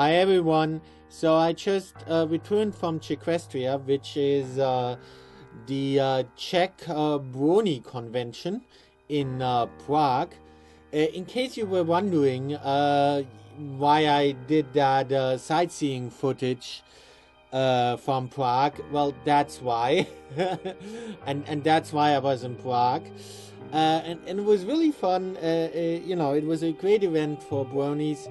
Hi everyone. So I just returned from Czequestria, which is the Czech Brony Convention in Prague. In case you were wondering why I did that sightseeing footage from Prague, well, that's why. and that's why I was in Prague. And it was really fun. You know, it was a great event for bronies.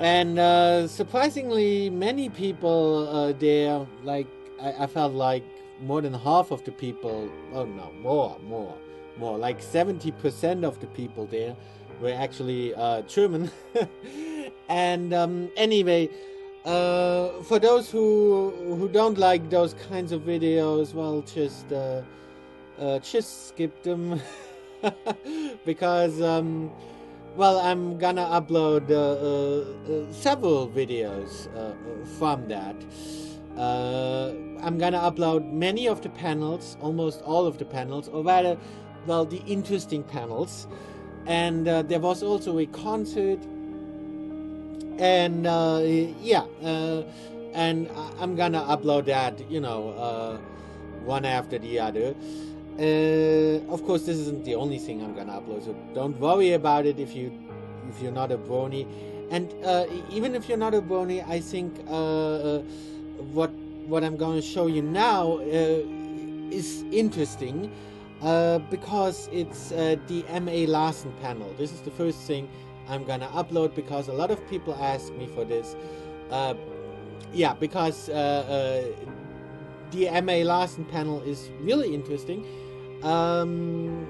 And surprisingly, many people there, like, I felt like more than half of the people, oh no, more, like 70% of the people there were actually German. And anyway, for those who don't like those kinds of videos, well, just skip them. Because well, I'm gonna upload several videos from that. I'm gonna upload many of the panels, almost all of the panels, or rather, well, the interesting panels. And there was also a concert. And yeah, and I'm gonna upload that, you know, one after the other. Of course, this isn't the only thing I'm gonna upload, so don't worry about it if you're not a brony. And even if you're not a brony, I think what I'm going to show you now is interesting because it's the M.A. Larson panel. This is the first thing I'm gonna upload because a lot of people ask me for this. Yeah, because the M.A. Larson panel is really interesting. And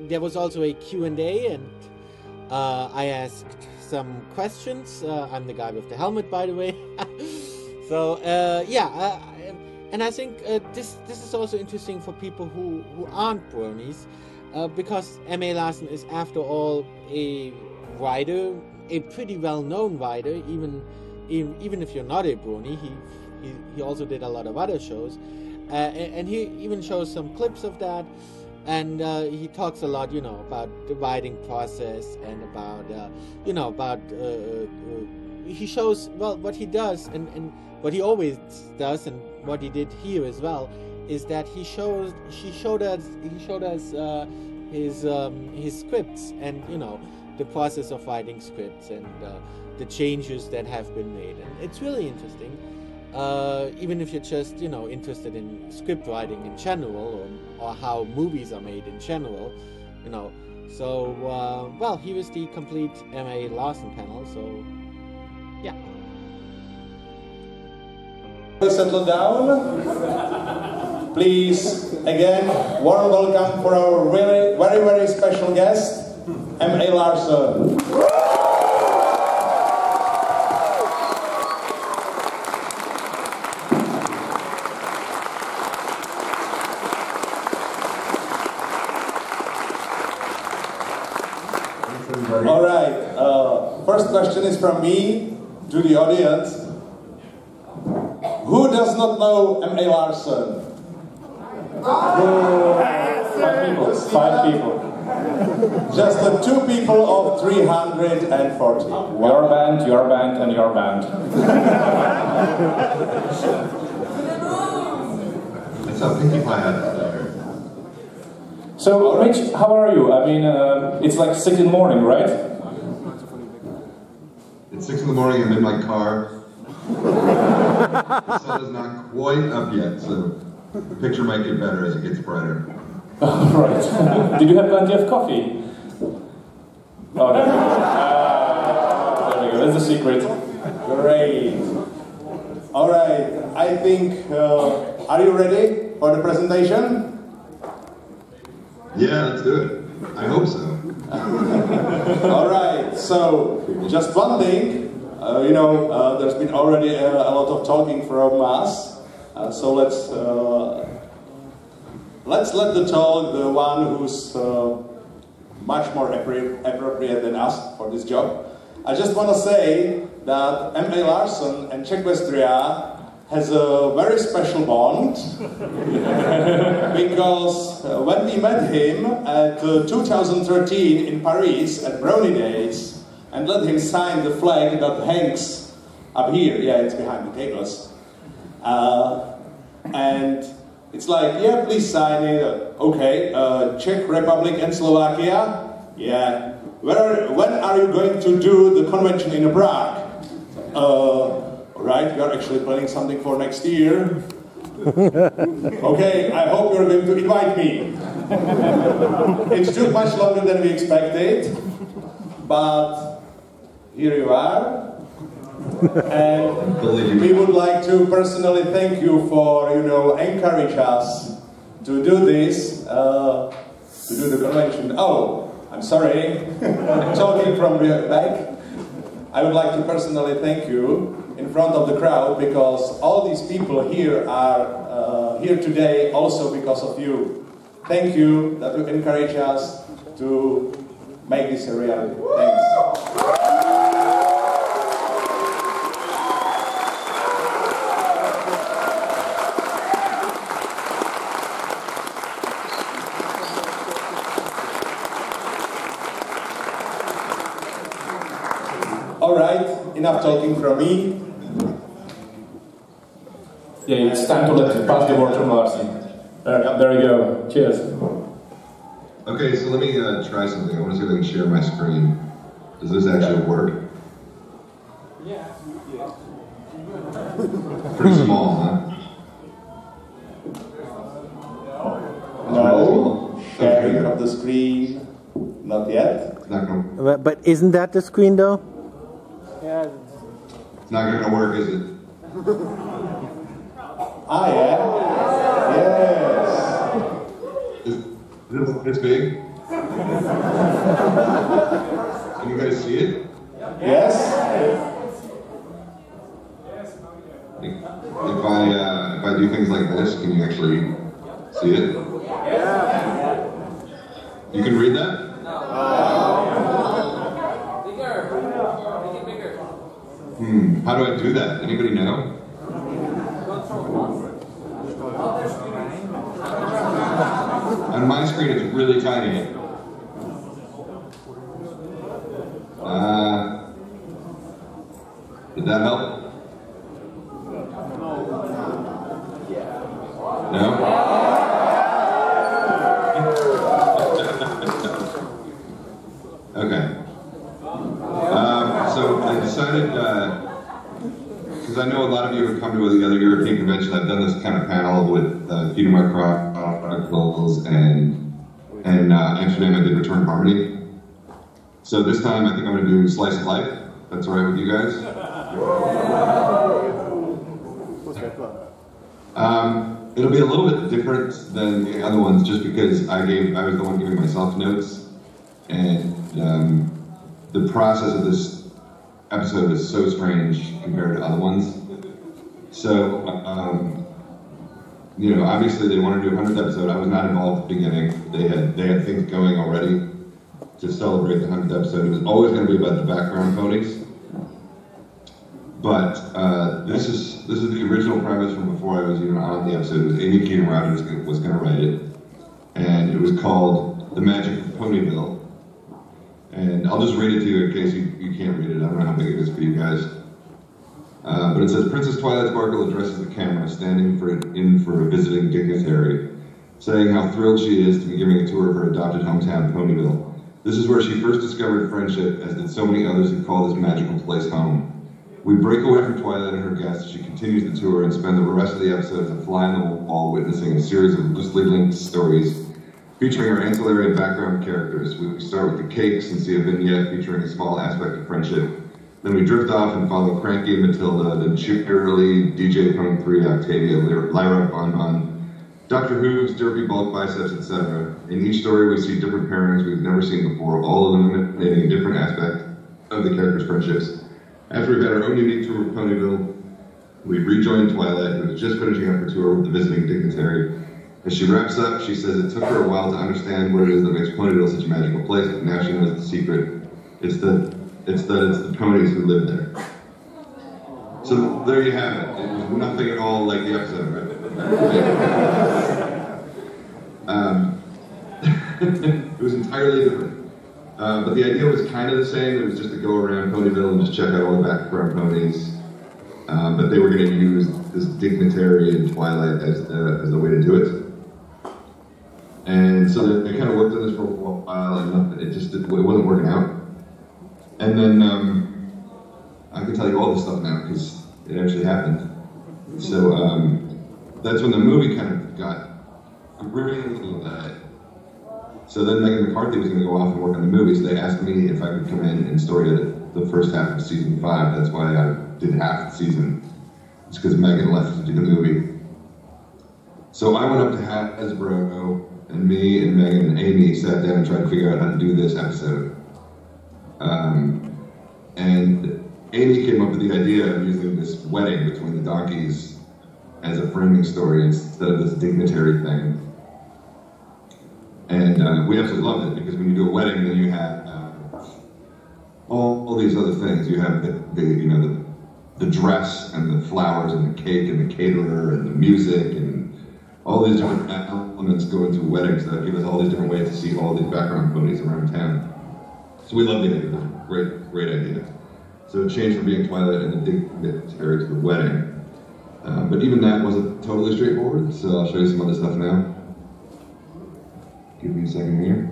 there was also a Q&A, and I asked some questions. I'm the guy with the helmet, by the way. So yeah, and I think this is also interesting for people who aren't bronies, because M.A. Larson is, after all, a writer, a pretty well-known writer. Even if you're not a brony, he also did a lot of other shows. And he even shows some clips of that, and he talks a lot, you know, about the writing process and about, you know, about he shows, well, what he does and what he always does, and what he did here as well, is that he showed us his scripts, and, you know, the process of writing scripts and the changes that have been made, and it's really interesting. Even if you're just, you know, interested in script writing in general, or how movies are made in general, you know. So, well, here is the complete M.A. Larson panel, so, yeah. Settle down. Please, again, warm welcome for our very, very, very special guest, M.A. Larson. All right, first question is from me to the audience. Who does not know M.A. Larson? Five people. Just the two people of 340. Your band, and your band. It's a pinky pie hat there. So, Rich, how are you? I mean, it's like 6 in the morning, right? It's 6 in the morning, I'm in my car. The sun is not quite up yet, so the picture might get better as it gets brighter. Right. Did you have plenty of coffee? Oh, there we go. There we go, that's the secret. Great. All right, I think, are you ready for the presentation? Yeah, let's do it. I hope so. All right, so just one thing. You know, there's been already a lot of talking from us, so let's let the talk the one who's much more appropriate than us for this job. I just want to say that M.A. Larson and Czequestria has a very special bond because when we met him at 2013 in Paris at Brony Days, and let him sign the flag that hangs up here. Yeah, it's behind the tables. And it's like, yeah, please sign it. Okay, Czech Republic and Slovakia. Yeah. When are you going to do the convention in Prague? Right, we are actually planning something for next year. Okay, I hope you're going to invite me. It took much longer than we expected, but here you are. And we would like to personally thank you for, encourage us to do this, to do the convention. Oh, I'm sorry, talking from the back. I would like to personally thank you in front of the crowd, because all these people here are here today also because of you. Thank you that you encourage us to make this a reality. Thanks. All right, enough talking from me. Yeah, it's time to pass the word to Larson. There you go. Cheers. Okay, so let me try something. I want to see if I can share my screen. Does this actually work? Yeah. Pretty small, huh? No, sharing of the screen, not yet. It's not gonna, But isn't that the screen though? Yeah. it's not going to work, is it? Ah, yeah? Yes. It's big. Can you guys see it? Yes? If I do things like this, can you actually see it? You can read that? How do I do that? Anybody know? On my screen, it's really tiny. Did that help? No? Okay. So I decided, because I know a lot of you have come to the other European convention. I've done this kind of panel with Peter Chronicles and Amsterdam. I did Return Harmony. So this time I think I'm going to do Slice of Life. That's all right with you guys? It'll be a little bit different than the other ones, just because I was the one giving myself notes, and the process of this episode is so strange compared to other ones. So, obviously they wanted to do a 100th episode. I was not involved at the beginning. They had things going already to celebrate the 100th episode. It was always going to be about the background ponies. But this is the original premise from before I was even on the episode. It was Amy Keaton-Rowdy was going to write it, and it was called The Magic of Ponyville. And I'll just read it to you in case you can't read it. I don't know how big it is for you guys. But it says, Princess Twilight Sparkle addresses the camera, standing in for a visiting dignitary, saying how thrilled she is to be giving a tour of her adopted hometown, Ponyville. This is where she first discovered friendship, as did so many others who call this magical place home. We break away from Twilight and her guests as she continues the tour and spend the rest of the episode as a fly on the wall witnessing a series of loosely linked stories featuring our ancillary and background characters. We start with the cakes and see a vignette featuring a small aspect of friendship. Then we drift off and follow Cranky and Matilda, then Cheerily, DJ Punk 3, Octavia, Lyra, Bon Bon, Dr. Who's, Derpy Bulk Biceps, etc. In each story we see different pairings we've never seen before, all of them illuminating a different aspect of the characters' friendships. After we've had our own unique tour of Ponyville, we rejoin Twilight, who is just finishing up her tour with the visiting dignitary. As she wraps up, she says it took her a while to understand what it is that makes Ponyville such a magical place, but now she knows the secret. It's the ponies who live there. So there you have it. It was nothing at all like the episode, right? It was entirely different. But the idea was kind of the same. It was just to go around Ponyville and just check out all the background ponies. But they were going to use this dignitary in Twilight as the way to do it. And so they kind of worked on this for a while, and it wasn't working out. And then I can tell you all this stuff now because it actually happened. So that's when the movie kind of got greenlit. So then Megan McCarthy was going to go off and work on the movie, so they asked me if I could come in and story edit the first half of season 5. That's why I did half the season. It's because Megan left to do the movie. So I went up to Hasbro, and me and Megan and Amy sat down and tried to figure out how to do this episode. And Amy came up with the idea of using this wedding between the donkeys as a framing story instead of this dignitary thing. And we absolutely loved it, because when you do a wedding, then you have all these other things. You have the dress and the flowers and the cake and the caterer and the music and all these different elements go into weddings that give us all these different ways to see all these background ponies around town. So we love the idea. Great idea. So it changed from being Twilight and the dignitary to the wedding. But even that wasn't totally straightforward, so I'll show you some other stuff now. Give me a second here.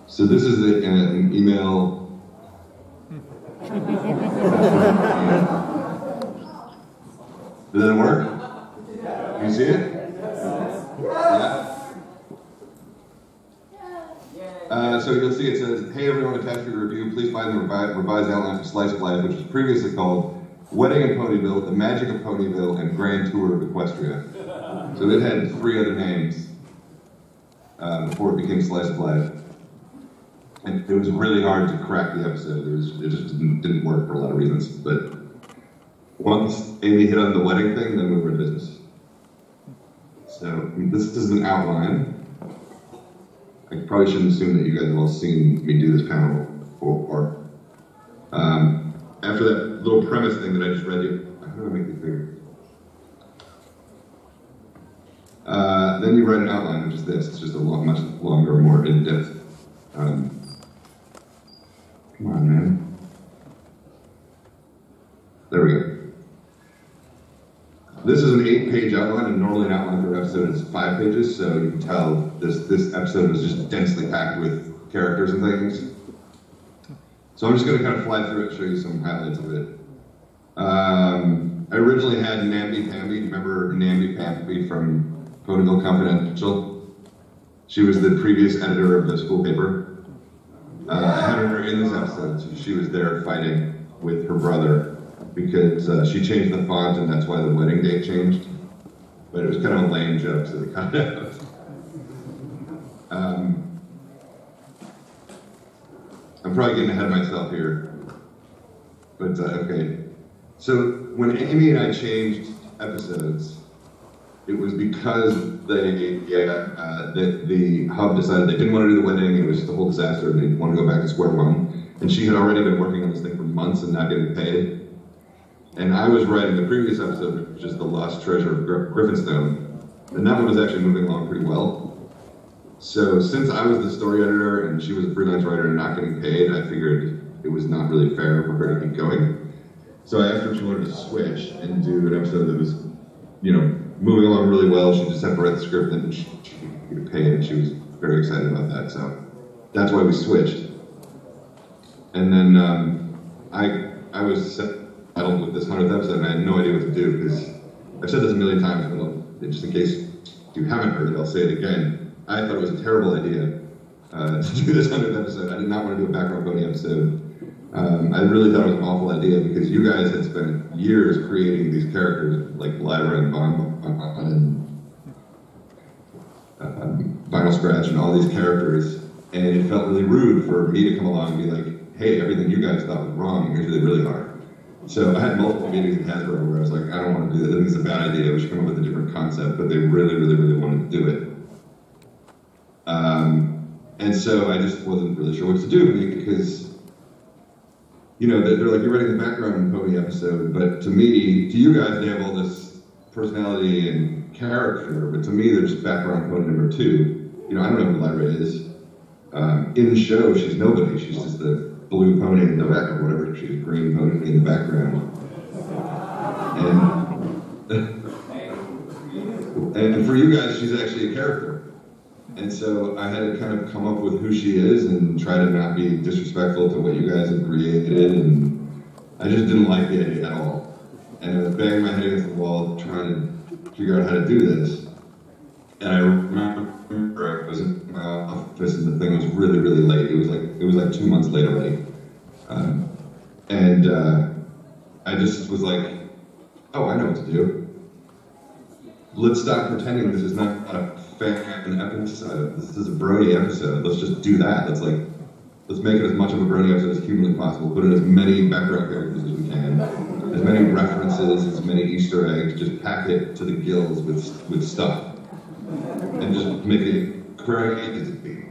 So this is an email. Did that work? Can you see it? Yeah? So you'll see it says, "Hey everyone, attached to your review, please find the revised outline for Slice of Life, which was previously called Wedding in Ponyville, The Magic of Ponyville, and Grand Tour of Czequestria." So it had 3 other names before it became Slice of Life. And it was really hard to crack the episode. It just didn't work for a lot of reasons. But once Amy hit on the wedding thing, then we were in business. So this is an outline. I probably shouldn't assume that you guys have all seen me do this panel before. After that little premise thing that I just read you, how do I make this bigger? Then you write an outline, which is this. It's just a much longer, more in-depth. Come on, man. There we go. This is an 8-page outline, and normally an outline for an episode is 5 pages, so you can tell this episode was just densely packed with characters and things. So I'm just going to kind of fly through it and show you some highlights of it. I originally had Namby-Pamby. Do you remember Namby-Pamby from Ponyville Confidential? She was the previous editor of the school paper. I had her in this episode, so she was there fighting with her brother because she changed the font, and that's why the wedding date changed. But it was kind of a lame joke, so they cut it out. I'm probably getting ahead of myself here, but okay. So when Amy and I changed episodes, it was because the hub decided they didn't want to do the wedding, and it was just a whole disaster, and they wanted to go back to square one. And she had already been working on this thing for months and not getting paid. And I was writing the previous episode, which is The Lost Treasure of Griffinstone, and that one was actually moving along pretty well. So since I was the story editor and she was a freelance writer and not getting paid, I figured it was not really fair for her to keep going. So I asked her if she wanted to switch and do an episode that was, moving along really well. She just had to write the script and she could get paid, and she was very excited about that. So that's why we switched. And then I was settled with this 100th episode, and I had no idea what to do, because I've said this a million times, but just in case you haven't heard it, I'll say it again. I thought it was a terrible idea to do this 100th episode. I did not want to do a background pony episode. I really thought it was an awful idea, because you guys had spent years creating these characters like Lyra and Vinyl Scratch and all these characters, and it felt really rude for me to come along and be like, hey, everything you guys thought was wrong, here's what they really are. So I had multiple meetings in Hasbro where I was like, I don't want to do that, I think it's a bad idea, we should come up with a different concept, but they really, really, really wanted to do it. And so I just wasn't really sure what to do, because they're like, you're writing the background pony episode, but to you guys, they have all this personality and character, but to me, they're just background pony number 2. I don't know who Lyra is. In the show, she's nobody. She's just the blue pony in the back, or whatever. She's a green pony in the background. And for you guys, she's actually a character. And so I had to kind of come up with who she is and try to not be disrespectful to what you guys have created. And I just didn't like the idea at all. And I was banging my head against the wall trying to figure out how to do this. And I remember I was in my office and the thing was really, really late. It was like 2 months late already. I just was like, oh, I know what to do. Let's stop pretending this is not a fan episode. This is a Brony episode. Let's just do that. Let's make it as much of a Brony episode as humanly possible. Put in as many background characters as we can, as many references, as many Easter eggs. Just pack it to the gills with stuff, and just make it crazy as it be.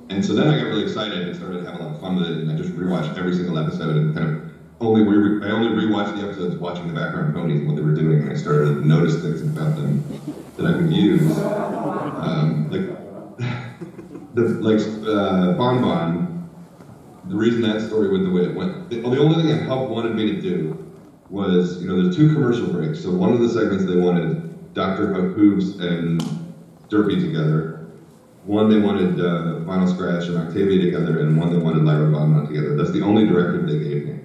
And so then I got really excited and started to have a lot of fun with it. And I just rewatched every single episode and kind of I only rewatched the episodes watching the background ponies and what they were doing, and I started to notice things about them that I could use. Bon Bon, the reason that story went the way it went, the only thing that Hub wanted me to do was, there's 2 commercial breaks. So one of the segments they wanted Dr. Hooves and Derpy together. One they wanted Vinyl Scratch and Octavia together, and one they wanted Lyra Bon Bon together. That's the only directive they gave me.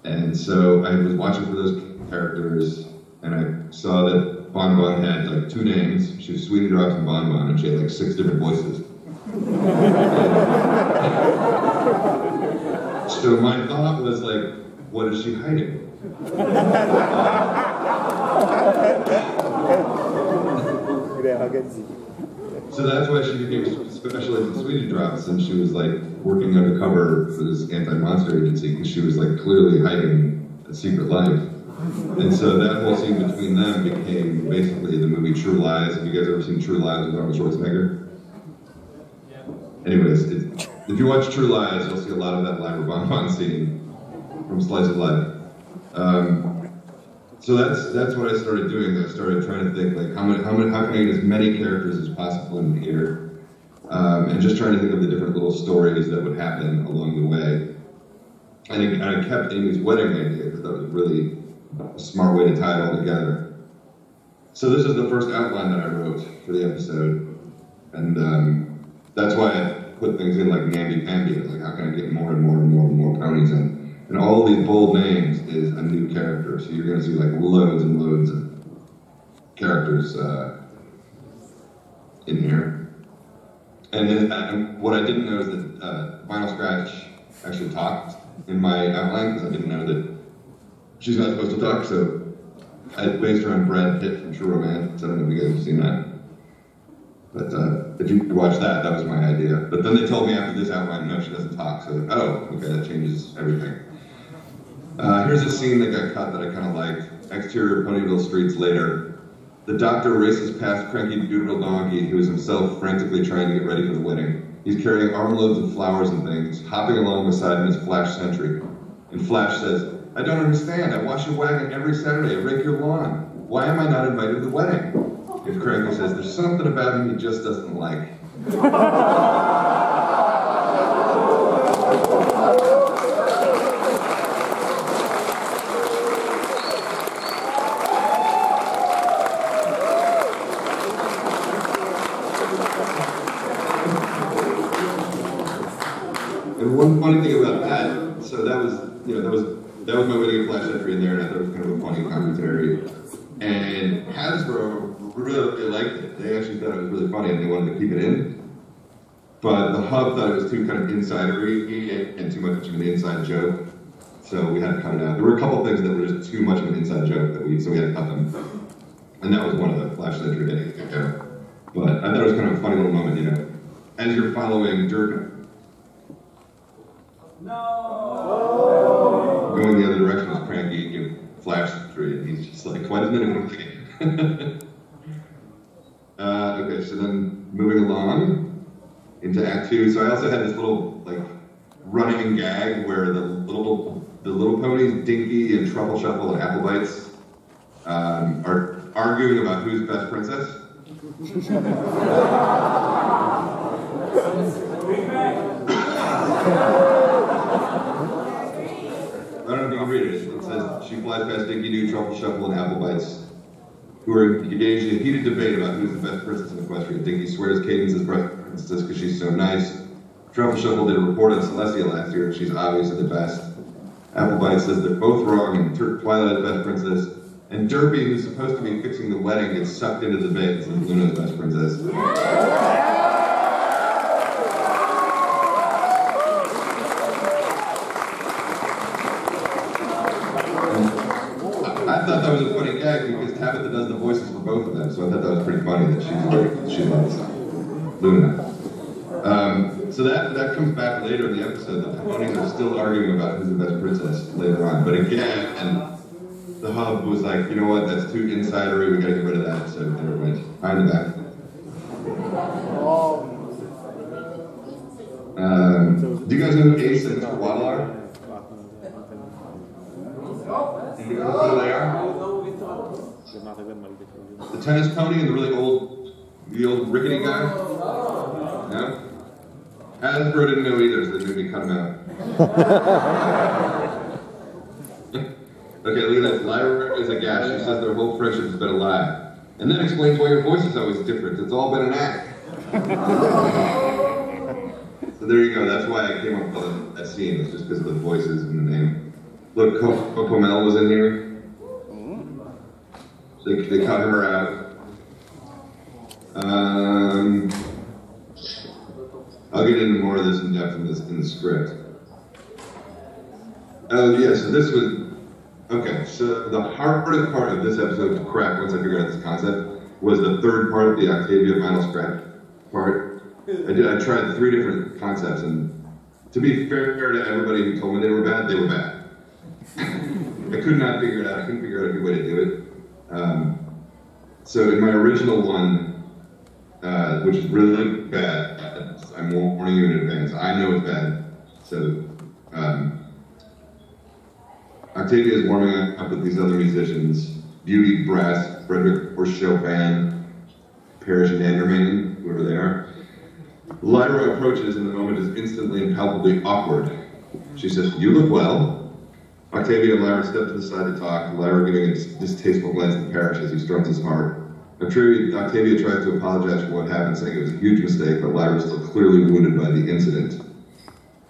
And so I was watching for those characters, and I saw that Bon Bon had like 2 names. She was Sweetie Drops and Bon Bon, and she had like 6 different voices. So my thought was like, what is she hiding? So that's why she became Special Agent Sweetie Drops, and she was like working undercover for this anti-monster agency because she was like clearly hiding a secret life. And so that whole scene between them became basically the movie True Lies. Have you guys ever seen True Lies with Arnold Schwarzenegger? Yeah. Anyways, if you watch True Lies, you'll see a lot of that Lyra Bon Bon scene from Slice of Life. So that's what I started doing. I started trying to think like how can I get as many characters as possible in here, and just trying to think of the different little stories that would happen along the way. And I kept Amy's wedding idea because that was really a smart way to tie it all together. So this is the first outline that I wrote for the episode, and that's why I put things in like namby-pamby, like how can I get more and more and more and more ponies in. And all these bold names is a new character, so you're going to see like loads and loads of characters in here. And what I didn't know is that Vinyl Scratch actually talked in my outline, because I didn't know that she's not supposed to talk, so I based her on Brad Pitt from True Romance. I don't know if you guys have seen that. But if you watch that, that was my idea. But then they told me after this outline, no, she doesn't talk, so oh, okay, that changes everything. Here's a scene that got cut that I kind of liked. Exterior Ponyville streets later. The doctor races past cranky doodle donkey who is himself frantically trying to get ready for the wedding. He's carrying armloads of flowers and things, hopping along beside him is Flash Sentry. And Flash says, I don't understand. I wash your wagon every Saturday. I rake your lawn. Why am I not invited to the wedding? And Cranky says, there's something about him he just doesn't like. And one funny thing about that, so that was my way to get Flash Sentry in there, and I thought it was kind of a funny commentary. And Hasbro really liked it. They actually thought it was really funny, and they wanted to keep it in. But the Hub thought it was too kind of insidery and too much of an inside joke, so we had to cut it out. There were a couple things that were just too much of an inside joke so we had to cut them. And that was one of the Flash Sentry hitting. But I thought it was kind of a funny little moment, as you're following Dirk. No! Going the other direction is Cranky, Flash Sentry, and he's just like, why doesn't anyone get it? Okay, so then moving along into Act 2. So I also had this little like running gag where the little ponies, Dinky and Truffle Shuffle and Apple Bites, are arguing about who's best princess. I don't know if you can read it. It says, she flies past Dinky Doo, Truffle Shuffle, and Apple Bites, who are engaged in a heated debate about who's the best princess in Equestria. Dinky swears Cadence is princess because she's so nice. Truffle Shuffle did a report on Celestia last year, and she's obviously the best. Apple Bites says they're both wrong, and Twilight is the best princess. And Derpy, who's supposed to be fixing the wedding, gets sucked into the debate and says Luna's the best princess. I thought that was a funny gag because Tabitha does the voices for both of them, so I thought that was pretty funny that she loves Luna. So that comes back later in the episode. The ponies are still arguing about who's the best princess later on. But again, the hub was like, you know what, that's too insidery, we gotta get rid of that, so there it went. Behind the back. Do you guys know who Ace and Twaddle are? Do you know who they are? The tennis pony and the really old rickety guy? No? Hasbro didn't know either, so they made me cut him out. Okay, look at that. Lyra is a gash. She says their whole friendship has been a lie. And then explains why your voice is always different. It's all been an act. So there you go. That's why I came up with that scene. It's just because of the voices and the name. Look, Coco Mel was in here. So they cut her out. I'll get into more of this in depth in the script. Oh yeah, so this was, okay, so the hardest part of this episode to crack once I figured out this concept was the third part, the Octavia vinyl scratch part. I tried 3 different concepts, and to be fair to everybody who told me they were bad, they were bad. I could not figure it out. I couldn't figure out a good way to do it. So in my original one, which is really bad, I'm warning you in advance. I know it's bad. So Octavia is warming up with these other musicians: Beauty, Brass, Frederick or Chopin, Parrish and Andermain, whoever they are. Lyra approaches, and the moment is instantly and palpably awkward. She says, "You look well." Octavia and Lyra step to the side to talk, Lyra giving a distasteful glance at Parrish as he strums his heart. Octavia tries to apologize for what happened, saying it was a huge mistake, but Lyra is still clearly wounded by the incident.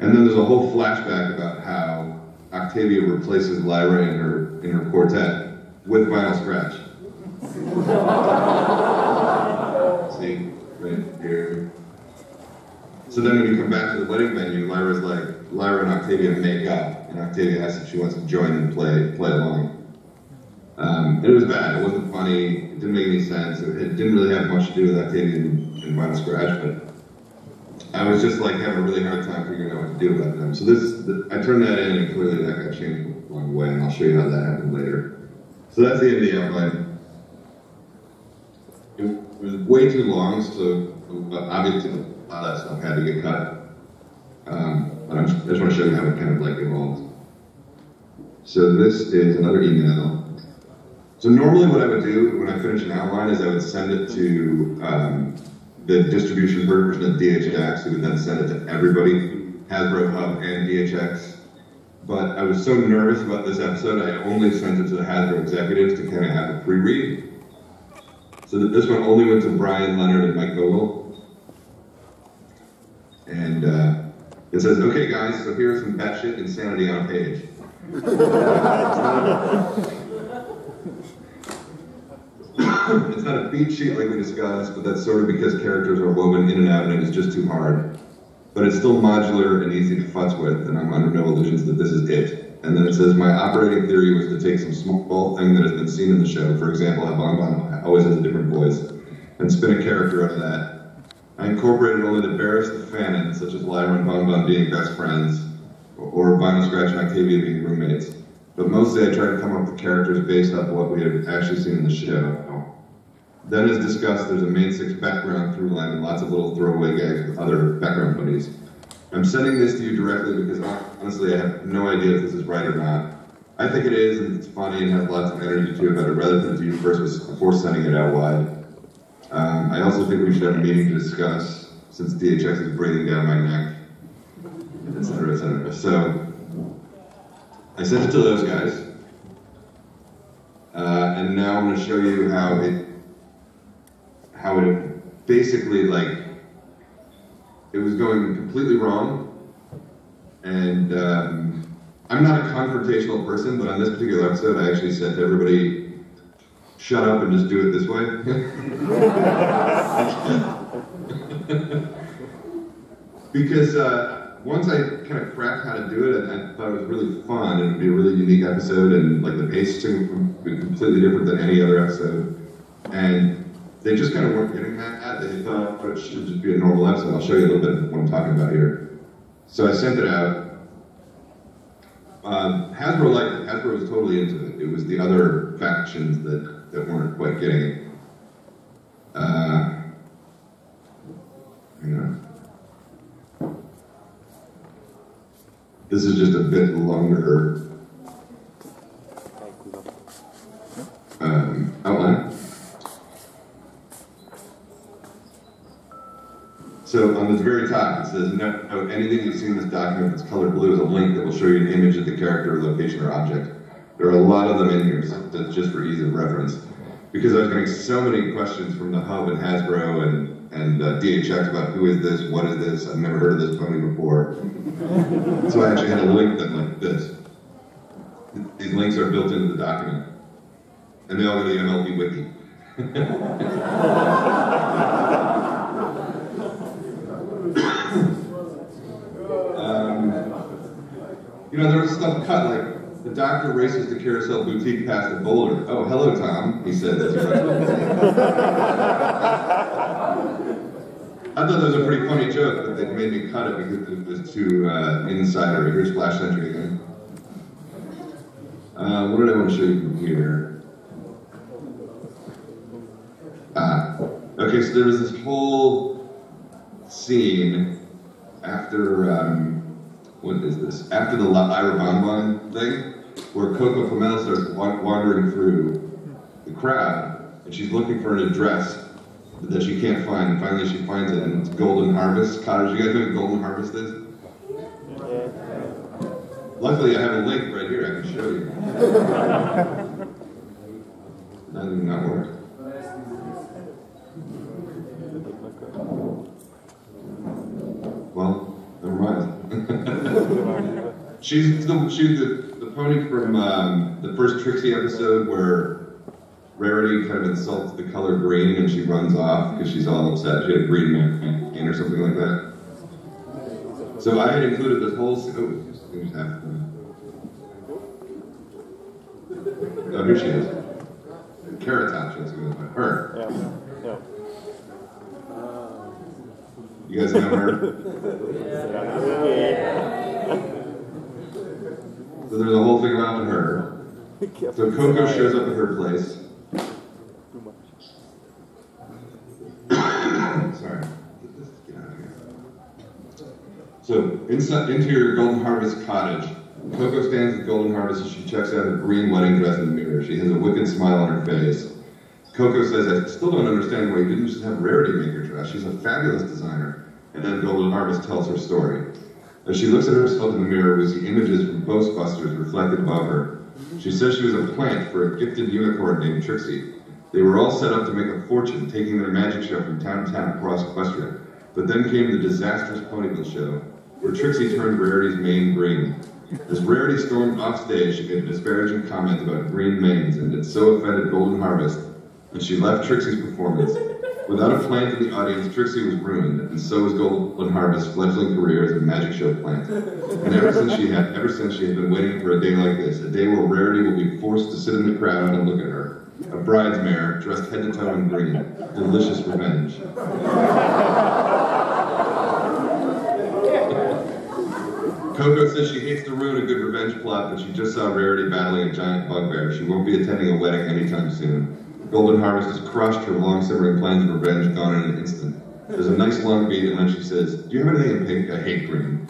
And then there's a whole flashback about how Octavia replaces Lyra in her quartet with vinyl scratch. See, right here. So then when you come back to the wedding venue, Lyra and Octavia make up, and Octavia asks if she wants to join and play along. And it was bad. It wasn't funny. It didn't make any sense. It didn't really have much to do with Octavia and vinyl scratch, but I was just like having a really hard time figuring out what to do about them. So I turned that in, and clearly that got changed along the way, and I'll show you how that happened later. So that's the end of the outline. It was way too long, so obviously a lot of that stuff had to get cut. But I just want to show you how it kind of like evolved. So this is another email. So normally what I would do when I finish an outline is I would send it to the distribution version of DHX, who would then send it to everybody, Hasbro Hub and DHX. But I was so nervous about this episode, I only sent it to the Hasbro executives to kind of have a pre-read. So that this one only went to Brian Leonard and Mike Vogel. And it says, "Okay guys, so here's some batshit insanity on a page." It's not a beat sheet like we discussed, but that's sort of because characters are woven in and out and it is just too hard. But it's still modular and easy to futz with, and I'm under no illusions that this is it. And then it says, "My operating theory was to take some small thing that has been seen in the show, for example, how Bon Bon always has a different voice, and spin a character out of that. I incorporated only the barest of fanon, such as Lyra and Bon Bon being best friends, or Vinyl Scratch and Octavia being roommates. But mostly I tried to come up with characters based off what we have actually seen in the show. Then as discussed, there's a main 6 background through line and lots of little throwaway gags with other background buddies. I'm sending this to you directly because honestly I have no idea if this is right or not. I think it is, and it's funny and has lots of energy to it, but I'd rather send it to you first before sending it out wide. I also think we should have a meeting to discuss since DHX is breathing down my neck, etc., etc. So I sent it to those guys, and now I'm going to show you how it basically, like, it was going completely wrong, and I'm not a confrontational person, but on this particular episode, I actually said to everybody, shut up and just do it this way. Because once I kind of cracked how to do it, I thought it was really fun, and it would be a really unique episode, and like the pacing would be completely different than any other episode. And they just kind of weren't getting that. They thought it should just be a normal episode. I'll show you a little bit of what I'm talking about here. So I sent it out. Hasbro liked it. Hasbro was totally into it. It was the other factions that weren't quite getting it. Hang on. This is just a bit longer outline. So on this very top, it says, note anything you see in this document that's colored blue is a link that will show you an image of the character, location, or object. There are a lot of them in here, so that's just for ease of reference. Because I was getting so many questions from the Hub and Hasbro and DHX about who is this, what is this, I've never heard of this pony before. So I actually had to link them like this. These links are built into the document. And they all go to the MLB Wiki. You know, there was stuff cut, like, the doctor races the Carousel Boutique past the boulder. Oh, hello, Tom, he said. That's right. I thought that was a pretty funny joke, but they made me cut it because it was too insider. Here's Splash Century again. What did I want to show you from here? Okay, so there was this whole scene after, what is this? After the Ira Bonbon thing, where Coco Flamel starts wandering through the crowd, and she's looking for an address that she can't find, and finally she finds it, and it's Golden Harvest Cottage. You guys know what Golden Harvest is? Luckily, I have a link right here I can show you. That did not work. Well, never mind. she's the pony from the first Trixie episode where Rarity kind of insults the color green and she runs off because she's all upset. She had a green man or something like that. So I had included this whole. Oh, here she is. Carrot Top, she's going to her. Yeah. You guys know her? So there's a whole thing about her. So Coco shows up at her place. Sorry. Get out of here. So interior Golden Harvest Cottage. Coco stands at Golden Harvest and she checks out her green wedding dress in the mirror. She has a wicked smile on her face. Coco says, I still don't understand why you didn't just have Rarity make her dress. She's a fabulous designer. And then Golden Harvest tells her story. As she looks at herself in the mirror, we see images from Ghostbusters reflected above her. She says she was a plant for a gifted unicorn named Trixie. They were all set up to make a fortune, taking their magic show from town to town across Czequestria. But then came the disastrous Ponyville show, where Trixie turned Rarity's mane green. As Rarity stormed off stage, she made a disparaging comment about green manes, and it so offended Golden Harvest that she left Trixie's performance. Without a plant in the audience, Trixie was ruined, and so was Golden Harvest's fledgling career as a magic show plant. And ever since she had been waiting for a day like this, a day where Rarity will be forced to sit in the crowd and look at her. A bridesmaid dressed head to toe in green. Delicious revenge. Coco says she hates to ruin a good revenge plot, but she just saw Rarity battling a giant bugbear. She won't be attending a wedding anytime soon. Golden Harvest has crushed her long simmering plans of revenge, gone in an instant. There's a nice long beat, and then she says, do you have anything in pink? I hate green.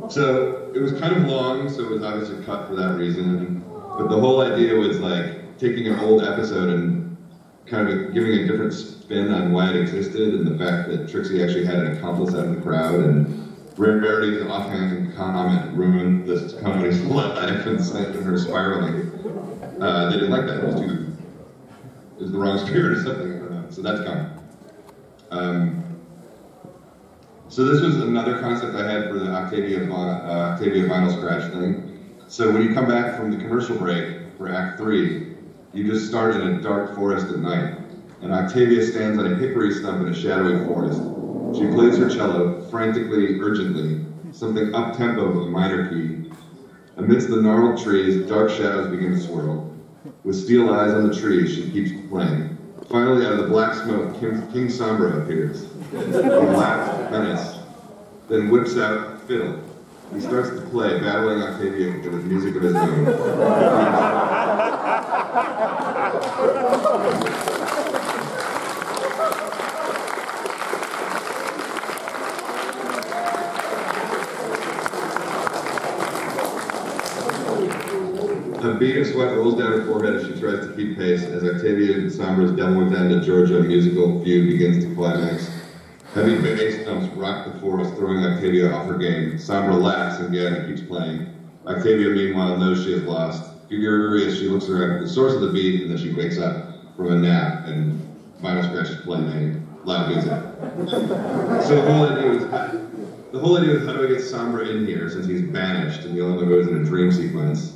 So it was kind of long, so it was obviously cut for that reason. But the whole idea was like taking an old episode and kind of giving a different spin on why it existed, and the fact that Trixie actually had an accomplice out of the crowd, and Rarity's offhand comment ruined this comedy's life and sent her spiraling. They didn't like that. It was the wrong spirit or something. I don't know. So that's coming. So this was another concept I had for the Octavia vinyl scratch thing. So when you come back from the commercial break for Act 3, you just start in a dark forest at night, and Octavia stands on a hickory stump in a shadowy forest. She plays her cello, frantically, urgently, something up-tempo of a minor key. Amidst the gnarled trees, dark shadows begin to swirl. With steel eyes on the trees, she keeps playing. Finally, out of the black smoke, King Sombra appears. He laughs menace, then whips out fiddle. He starts to play, battling Octavia with music of his own. A bead of sweat rolls down her forehead as she tries to keep pace, as Octavia and Sombra's Devil Went Down to Georgia musical feud begins to climax. Heavy bass thumps rock the forest, throwing Octavia off her game. Sombra laughs again and keeps playing. Octavia, meanwhile, knows she has lost. Furious, she looks around at the source of the beat, and then she wakes up from a nap, and vinyl scratch is playing loud music. So the whole idea was how do I get Sombra in here, since he's banished, and the only way was in a dream sequence.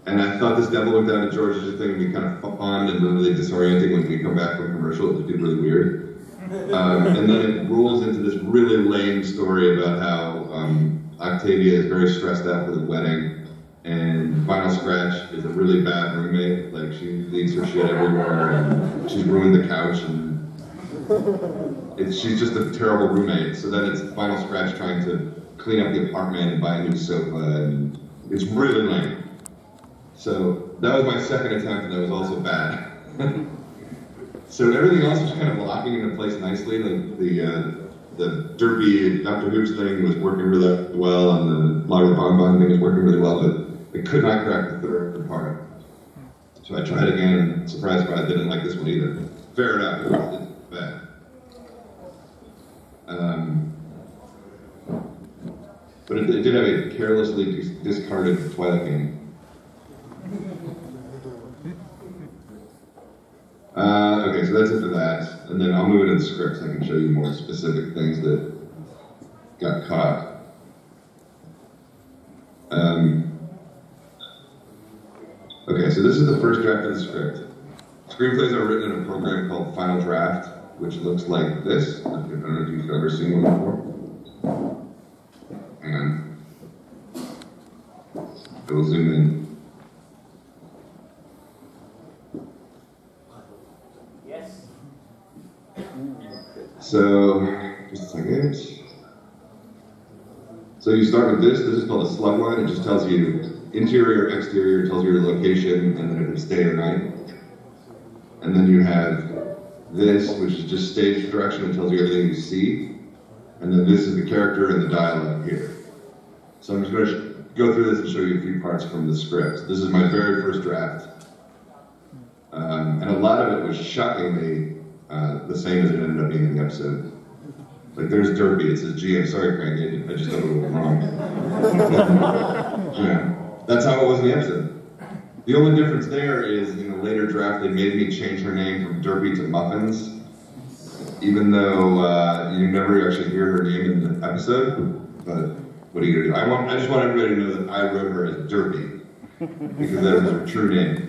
And I thought this Devil Went Down to Georgia thing would be kind of fun and really disorienting when we come back from commercial. It would be really weird. And then it rolls into this really lame story about how Octavia is very stressed out for the wedding, and Vinyl Scratch is a really bad roommate. Like, she leaves her shit everywhere, and she's ruined the couch, and she's just a terrible roommate. So then it's Vinyl Scratch trying to clean up the apartment and buy a new sofa, and it's really lame. So that was my second attempt, and that was also bad. So everything else was kind of locking into place nicely. Like the derpy Dr. Hoops thing was working really well, and the Lager Bonbon thing was working really well, but it could not crack the third part. So I tried again, and surprised by I didn't like this one either. Fair enough, it was bad. But it did have a carelessly discarded Twilight game. Okay, so that's it for that, and then I'll move into the script so I can show you more specific things that got caught. Okay, so this is the first draft of the script. Screenplays are written in a program called Final Draft, which looks like this. I don't know if you've ever seen one before. Hang on. I will zoom in. So, just a second. So you start with this. This is called a slug line. It just tells you interior, exterior, tells you your location, and then if it's day or night. And then you have this, which is just stage direction and tells you everything you see. And then this is the character and the dialogue here. So I'm just going to go through this and show you a few parts from the script. This is my very first draft. And a lot of it was shockingly the same as it ended up being in the episode. Like, there's Derby, it says GM, sorry Craig, I just thought it was wrong. Yeah, that's how it was in the episode. The only difference there is, in a later draft, they made me change her name from Derby to Muffins, even though you never actually hear her name in the episode, but what are you gonna do? I just want everybody to know that I wrote her as Derby, because that was her true name.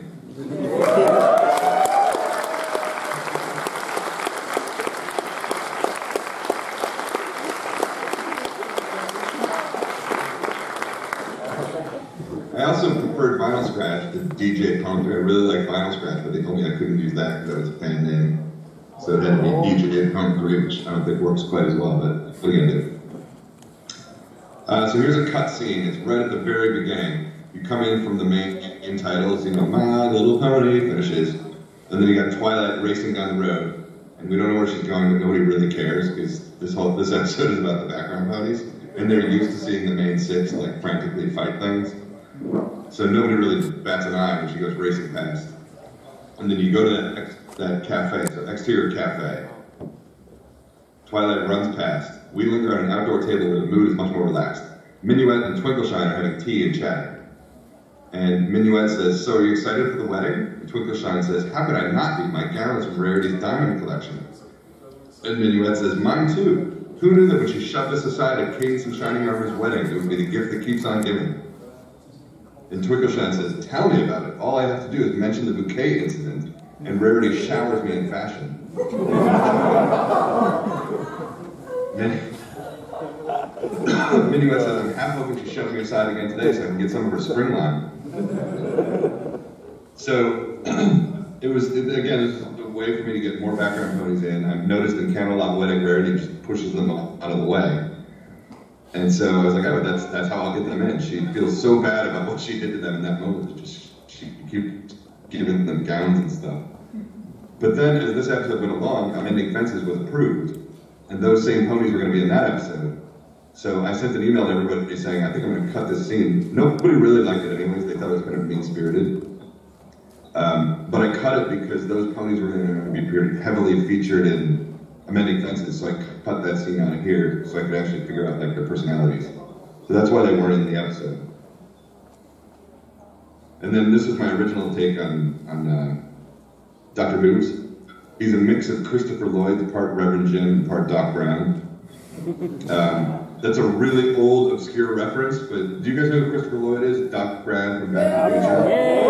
I also preferred Vinyl Scratch to DJ Punk. I really like Vinyl Scratch, but they told me I couldn't use that because that was a fan name. So it had to be DJ Punk 3, which I don't think works quite as well, but what are you gonna do? So here's a cut scene. It's right at the very beginning. You come in from the main titles, you know, My Little Pony finishes, and then you got Twilight racing down the road, and we don't know where she's going, but nobody really cares because this episode is about the background ponies, and they're used to seeing the main six like frantically fight things. So nobody really bats an eye when she goes racing past. And then you go to that cafe, so exterior cafe. Twilight runs past. We linger on an outdoor table where the mood is much more relaxed. Minuet and Twinkleshine are having tea and chatting. And Minuet says, "So are you excited for the wedding?" And Twinkleshine says, "How could I not be? My gown is from Rarity's diamond collection." And Minuet says, "Mine too. Who knew that when she shoved us aside at Cadence and Shining Armor's wedding, it would be the gift that keeps on giving?" And Twinkleshine says, "Tell me about it. All I have to do is mention the bouquet incident, and Rarity showers me in fashion." Minuet says, "I'm half hoping she shoves me aside again today so I can get some of her spring line." So, again, this is a way for me to get more background ponies in. I've noticed in Camelot Wedding, Rarity just pushes them out of the way. And so I was like, oh, that's how I'll get them in. She feels so bad about what she did to them in that moment. She keeps giving them gowns and stuff. But then, as this episode went along, Mending Fences was approved. And those same ponies were going to be in that episode. So I sent an email to everybody saying, I think I'm going to cut this scene. Nobody really liked it anyways. They thought it was kind of mean-spirited. But I cut it because those ponies were going to be heavily featured in Mending Fences, so I cut that scene out of here so I could actually figure out like their personalities. So that's why they weren't in the episode. And then this is my original take on Dr. Hooves. He's a mix of Christopher Lloyd, part Reverend Jim, and part Doc Brown. That's a really old, obscure reference, but do you guys know who Christopher Lloyd is? Doc Brown from Back to the Future. Yeah.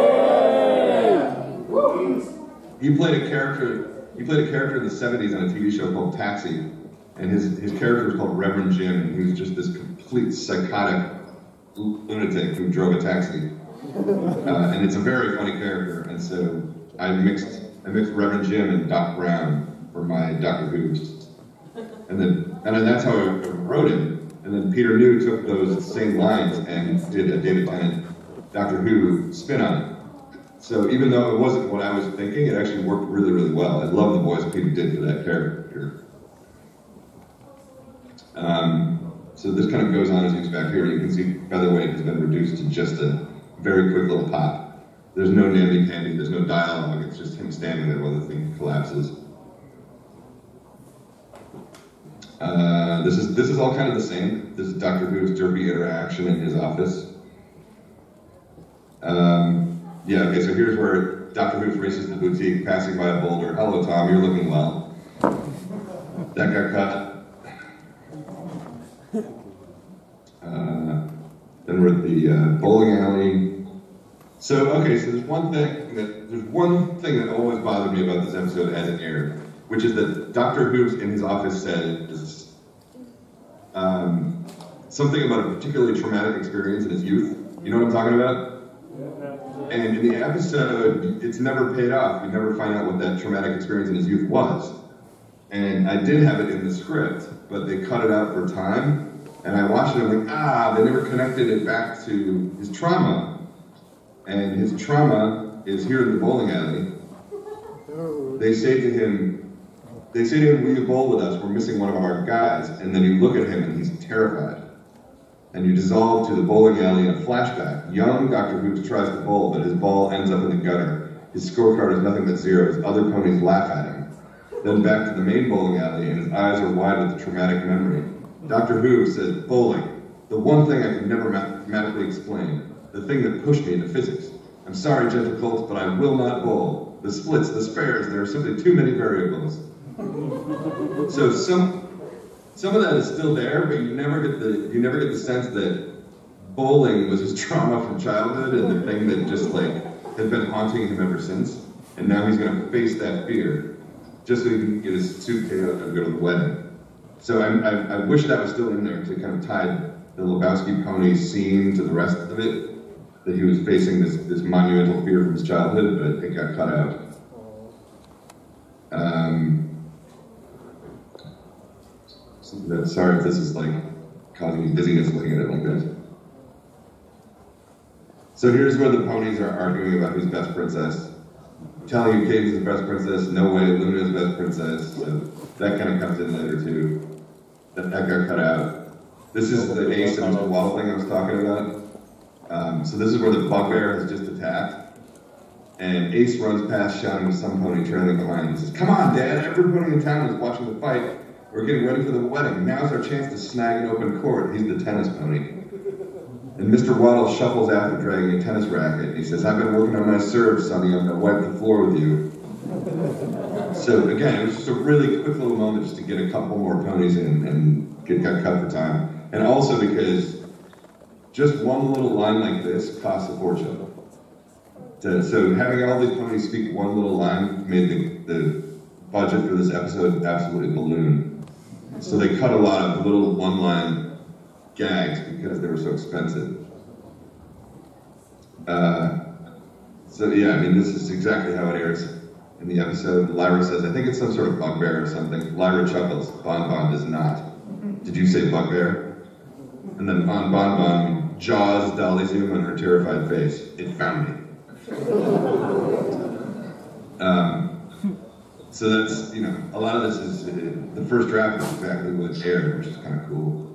He played a character in the 70s on a TV show called Taxi, and his character was called Reverend Jim, and he was just this complete psychotic lunatic who drove a taxi. And it's a very funny character, and so I mixed Reverend Jim and Doc Brown for my Dr. Hooves. And that's how I wrote it. And then Peter New took those same lines and did a David Tennant Doctor Who spin on it. So even though it wasn't what I was thinking, it actually worked really, really well. I love the voice Peter did for that character. So this kind of goes on as you back here. You can see, by the way, it has been reduced to just a very quick little pop. There's no namby-pamby, there's no dialogue, it's just him standing there while the thing collapses. This is all kind of the same. This is Dr. Who's derpy interaction in his office. Yeah, okay, so here's where Dr. Who races the boutique, passing by a boulder. "Hello, Tom, you're looking well." That got cut. Then we're at the bowling alley. So, okay, so there's one thing that always bothered me about this episode as it aired, which is that Dr. Who's in his office said something about a particularly traumatic experience in his youth. You know what I'm talking about? And in the episode, it's never paid off. We never find out what that traumatic experience in his youth was. And I did have it in the script, but they cut it out for time. And I watched it and I'm like, they never connected it back to his trauma. And his trauma is here in the bowling alley. They say to him, will you bowl with us? We're missing one of our guys. And then you look at him and he's terrified. And you dissolve to the bowling alley in a flashback. Young Dr. Hooves tries to bowl, but his ball ends up in the gutter. His scorecard is nothing but zeros. Other ponies laugh at him. Then back to the main bowling alley, and his eyes are wide with a traumatic memory. Dr. Hooves says, "Bowling, the one thing I could never mathematically explain, the thing that pushed me into physics. I'm sorry, gentle colts, but I will not bowl. The splits, the spares, there are simply too many variables." So some of that is still there, but you never get the sense that bowling was his trauma from childhood and the thing that just like has been haunting him ever since. And now he's going to face that fear just so he can get his suit KO'd and go to the wedding. So I wish that was still in there to kind of tie the Lebowski pony scene to the rest of it, that he was facing this monumental fear from his childhood, but it got cut out. Sorry if this is like causing me dizziness looking at it like this. So here's where the ponies are arguing about who's best princess. I'm telling you, Kate is the best princess. No way, Luna is the best princess. So that kind of comes in later too. That got cut out. This is the ace of Mr. Waddle thing I was talking about. So this is where the bugbear has just attacked. And Ace runs past shouting to some pony trailing behind. He says, "Come on, Dad, every pony in town is watching the fight. We're getting ready for the wedding. Now's our chance to snag an open court." He's the tennis pony. And Mr. Waddle shuffles after dragging a tennis racket. He says, "I've been working on my serve, Sonny. I'm going to wipe the floor with you." So again, it was just a really quick little moment just to get a couple more ponies in and get cut for time. And also because just one little line like this costs a fortune. So having all these ponies speak one little line made the budget for this episode absolutely balloon. So they cut a lot of little one-line gags because they were so expensive. So yeah, I mean, this is exactly how it airs in the episode. Lyra says, I think it's some sort of bugbear or something. Lyra chuckles. Bon Bon does not. Did you say bugbear? And then Bon jaws Dolly Zoom on her terrified face. It found me. So that's, you know, a lot of this is, the first draft is exactly what's aired, which is kind of cool.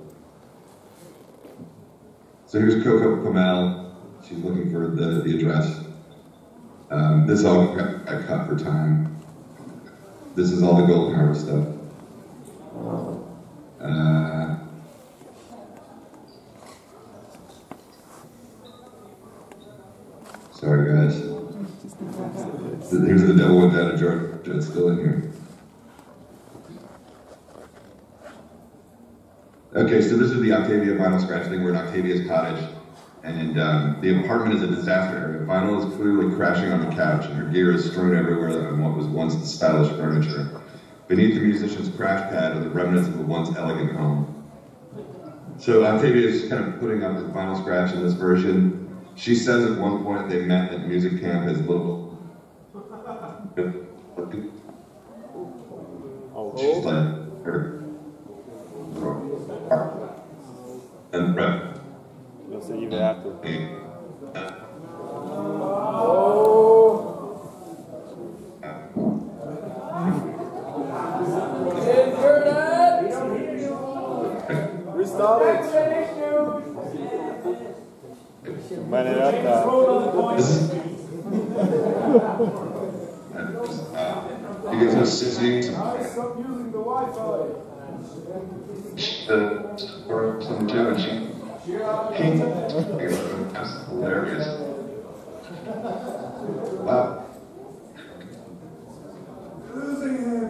So here's Coco Pomel. She's looking for the address. This all got cut for time. This is all the Golden Harvest stuff. Sorry, guys. Here's the devil went down to Georgia. It's still in here. Okay, so this is the Octavia vinyl scratch thing. We're in Octavia's cottage, and the apartment is a disaster area. Vinyl is clearly crashing on the couch, and her gear is strewn everywhere on what was once the stylish furniture. Beneath the musician's crash pad are the remnants of a once elegant home. So Octavia is kind of putting up the vinyl scratch in this version. She says at one point they met at music camp as little. She's like her. And prep. You'll see you after. Restart it. You guys know Sissy? Stop using the Wi-Fi. Or some too, and she that's hilarious. Wow. Losing him.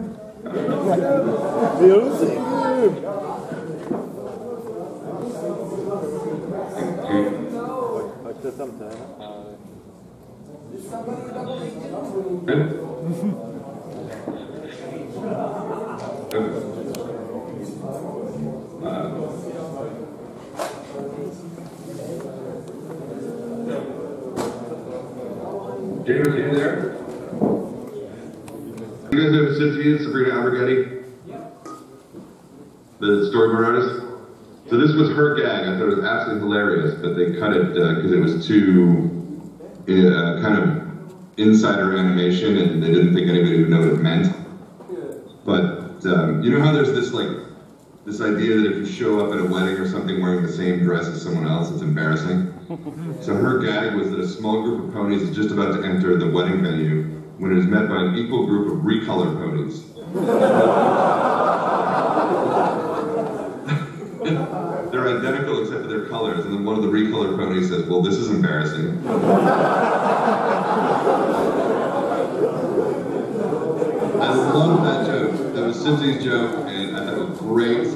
Losing him. David, are you there? You guys know who Cynthia is, Sabrina Alberghetti? The storyboard artist? So this was her gag. I thought it was absolutely hilarious, but they cut it because it was too kind of insider animation, and they didn't think anybody would know what it meant. But you know how there's this this idea that if you show up at a wedding or something wearing the same dress as someone else, it's embarrassing? So her gag was that a small group of ponies is just about to enter the wedding venue when it is met by an equal group of recolored ponies. They're identical except for their colors, and then one of the recolored ponies says, "Well, this is embarrassing." I love that joke. That was Cindy's joke, and I thought it was great,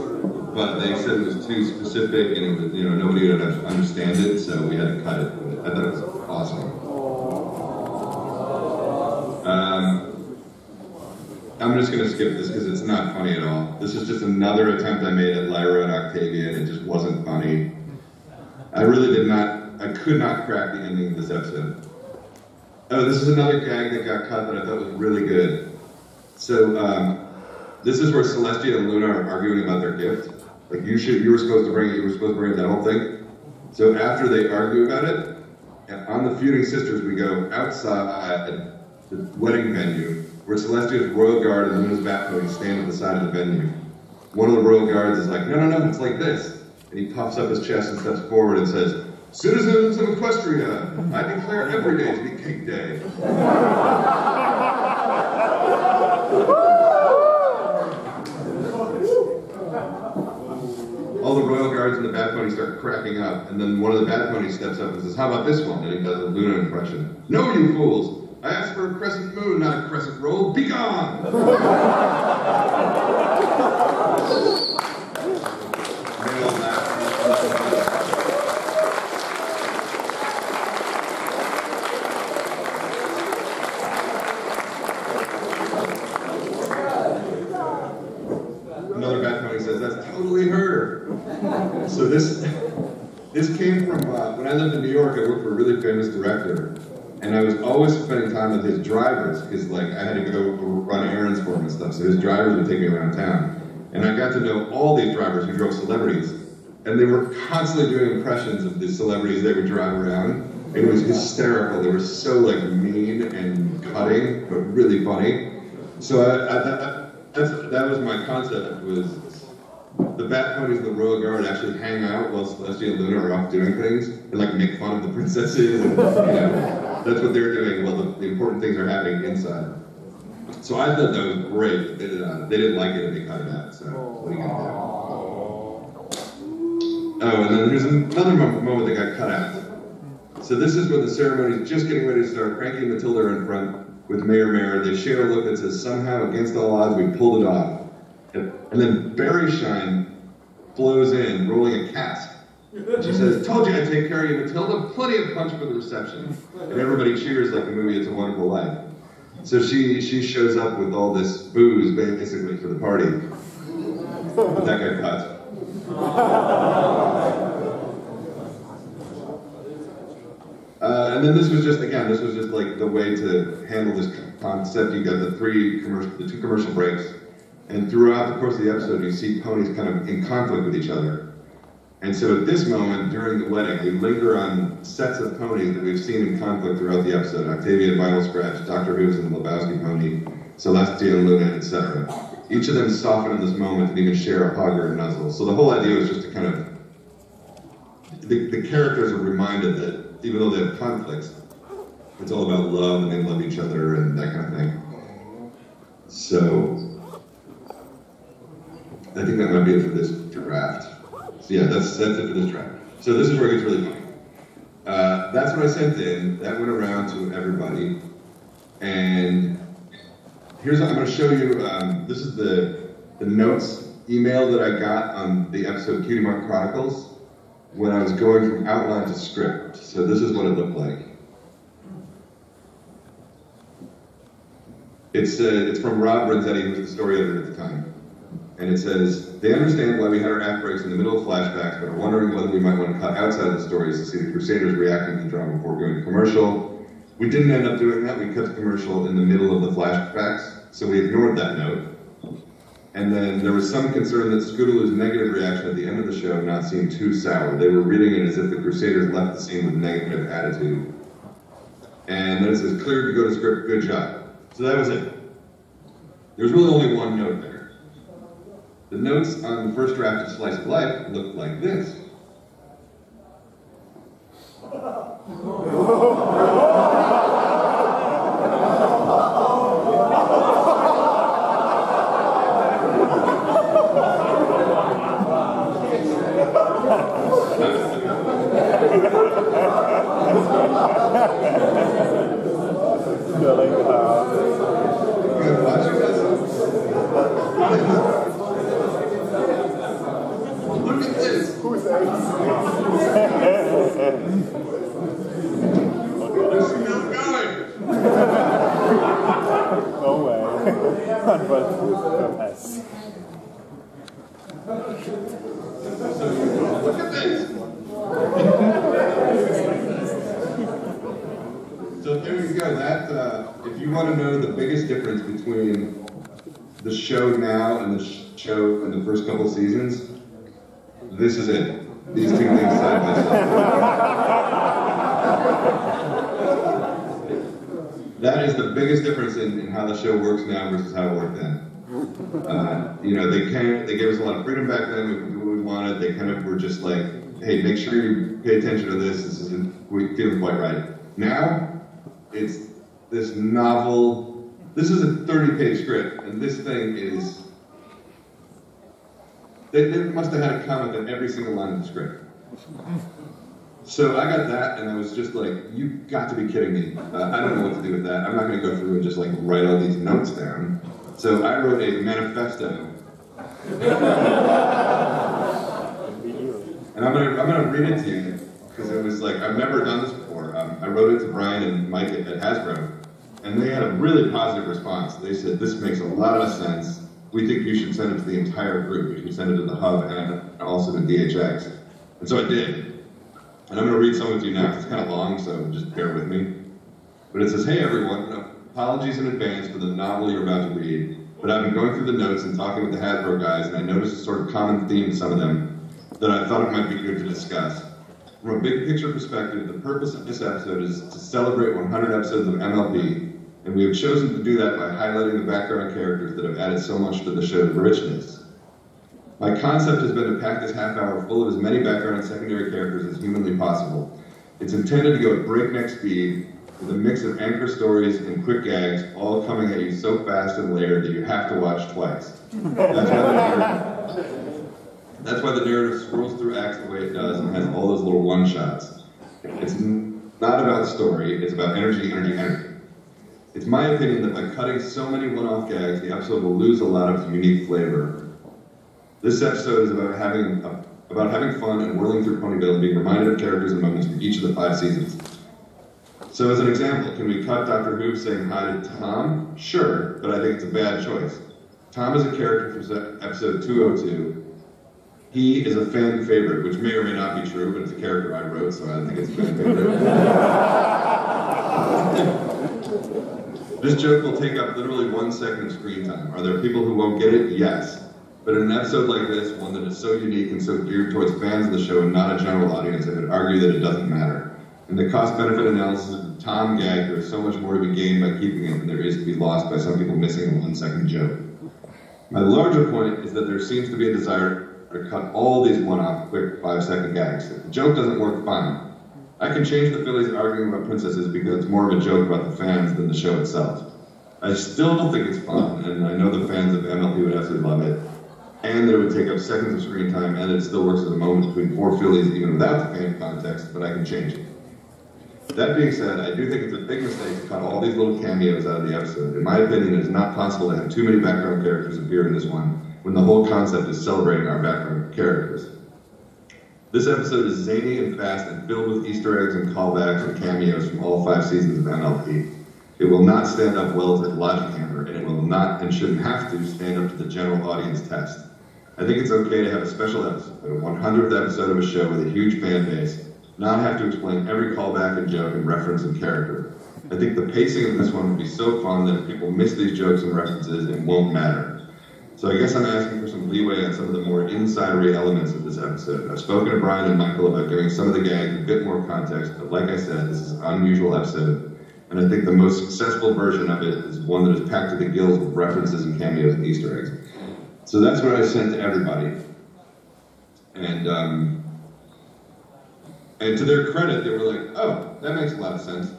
but they said it was too specific, and it was, you know, nobody would understand it, so we had to cut it. But I thought it was awesome. I'm just going to skip this because it's not funny at all. This is just another attempt I made at Lyra and Octavia, and it just wasn't funny. I could not crack the ending of this episode. Oh, this is another gag that got cut that I thought was really good. So, this is where Celestia and Luna are arguing about their gift. Like, you were supposed to bring that whole thing. So after they argue about it, on the Feuding Sisters, we go outside the wedding venue, where Celestia's royal guard and Luna's bat pony stand at the side of the venue. One of the royal guards is like, no, it's like this. And he puffs up his chest and steps forward and says, Citizens of Czequestria, I declare every day to be Cake Day. All the royal guards and the Bad Pony start cracking up, and then one of the Bad Ponies steps up and says, how about this one? And he does a Luna impression. No, you fools! I asked for a crescent moon, not a crescent roll. Be gone! Another Bad Pony says, that's totally her. So this came from, when I lived in New York, I worked for a really famous director. And I was always spending time with his drivers, because like I had to go run errands for him and stuff, so his drivers would take me around town. And I got to know all these drivers who drove celebrities, and they were constantly doing impressions of the celebrities they would drive around. It was hysterical. They were so like mean and cutting, but really funny. So that was my concept, was the Bat Ponies and the Royal Guard actually hang out while Celestia and Luna are off doing things, and like make fun of the princesses, and you know. That's what they're doing while the important things are happening inside. So I thought that was great. They didn't like it and they cut it out, so what are you gonna do? Oh, and then there's another moment that got cut out. So this is when the ceremony is just getting ready to start. Cranky and Matilda are in front with Mayor. They share a look that says, somehow, against all odds, we pulled it off. And then Berryshine flows in, rolling a cask. She says, told you I'd take care of you, Matilda. Plenty of punch for the reception. And everybody cheers like the movie It's a Wonderful Life. So she shows up with all this booze, basically, for the party. But that got cut. And then this was just like the way to handle this concept. You got the two commercial breaks. And throughout the course of the episode, you see ponies kind of in conflict with each other. And so at this moment, during the wedding, we linger on sets of ponies that we've seen in conflict throughout the episode. Octavia and Vinyl Scratch, Dr. Who's and the Lebowski pony, Celestia and Luna, etc. Each of them soften in this moment and even share a hug or a nuzzle. So the whole idea was just to kind of, the characters are reminded that even though they have conflicts, it's all about love and they love each other and that kind of thing. So, I think that might be it for this draft. So yeah, that's it for this draft. So this is where it gets really funny. That's what I sent in. That went around to everybody. And I'm going to show you, this is the notes email that I got on the episode Cutie Mark Chronicles when I was going from outline to script. So this is what it looked like. It's from Rob Renzetti, who was the story editor at the time. And it says, they understand why we had our act breaks in the middle of flashbacks, but are wondering whether we might want to cut outside of the stories to see the Crusaders reacting to the drama before going to commercial. We didn't end up doing that. We cut the commercial in the middle of the flashbacks, so we ignored that note. And then there was some concern that Scootaloo's negative reaction at the end of the show not seemed too sour. They were reading it as if the Crusaders left the scene with negative attitude. And then it says, cleared to go to script, good job. So that was it. There's really only one note there. The notes on the first draft of Slice of Life looked like this. Look at this. Who's that? There's still going. No way. But yes. Look at this. So there you go. That if you want to know the biggest difference between the show now and the show in the first couple seasons, this is it. These two things side by side. That is the biggest difference in how the show works now versus how it worked then. You know, they gave us a lot of freedom back then. We could do what we wanted. They kind of were just like hey, make sure you pay attention to this. This isn't feeling quite right. Now, it's this novel. This is a 30-page script, and this thing is. They must have had a comment on every single line of the script. So I got that, and I was just like, "You've got to be kidding me! I don't know what to do with that. I'm not going to go through and just like write all these notes down." So I wrote a manifesto. And I'm gonna read it to you, because it was like, I've never done this before. I wrote it to Brian and Mike at Hasbro, and they had a really positive response. They said, this makes a lot of sense. We think you should send it to the entire group. You should send it to the Hub and also to DHX. And so I did. And I'm gonna read some of it to you now. It's kind of long, so just bear with me. But it says, hey everyone, apologies in advance for the novel you're about to read, but I've been going through the notes and talking with the Hasbro guys, and I noticed a sort of common theme in some of them that I thought it might be good to discuss. From a big picture perspective, the purpose of this episode is to celebrate 100 episodes of MLP, and we have chosen to do that by highlighting the background characters that have added so much to the show's richness. My concept has been to pack this half hour full of as many background and secondary characters as humanly possible. It's intended to go at breakneck speed, with a mix of anchor stories and quick gags, all coming at you so fast and layered that you have to watch twice. That's why the narrative swirls through acts the way it does and has all those little one-shots. It's not about story, it's about energy, energy, energy. It's my opinion that by cutting so many one-off gags, the episode will lose a lot of unique flavor. This episode is about having fun and whirling through Ponyville and being reminded of characters and moments from each of the 5 seasons. So as an example, can we cut Dr. Who saying hi to Tom? Sure, but I think it's a bad choice. Tom is a character from episode 202. He is a fan favorite, which may or may not be true, but it's a character I wrote, so I think it's a fan favorite. This joke will take up literally 1 second of screen time. Are there people who won't get it? Yes. But in an episode like this, one that is so unique and so geared towards fans of the show and not a general audience, I would argue that it doesn't matter. In the cost-benefit analysis of the Tom gag, there is so much more to be gained by keeping it than there is to be lost by some people missing a 1 second joke. My larger point is that there seems to be a desire to cut all these one-off, quick 5-second gags. If the joke doesn't work, fine. I can change the Phillies arguing about princesses because it's more of a joke about the fans than the show itself. I still don't think it's fun, and I know the fans of MLP would absolutely love it, and that it would take up seconds of screen time, and it still works as a moment between 4 Phillies even without the fan context, but I can change it. That being said, I do think it's a big mistake to cut all these little cameos out of the episode. In my opinion, it is not possible to have too many background characters appear in this one, when the whole concept is celebrating our background characters. This episode is zany and fast and filled with Easter eggs and callbacks and cameos from all 5 seasons of MLP. It will not stand up well to Logic Hammer, and it will not and shouldn't have to stand up to the general audience test. I think it's okay to have a special episode, a 100th episode of a show with a huge fan base, not have to explain every callback and joke and reference and character. I think the pacing of this one would be so fun that if people miss these jokes and references, it won't matter. So I guess I'm asking for some leeway on some of the more insidery elements of this episode. I've spoken to Brian and Michael about giving some of the gags a bit more context, but like I said, this is an unusual episode, and I think the most successful version of it is one that is packed to the gills with references and cameos and Easter eggs. So that's what I sent to everybody. And to their credit, they were like, oh, that makes a lot of sense.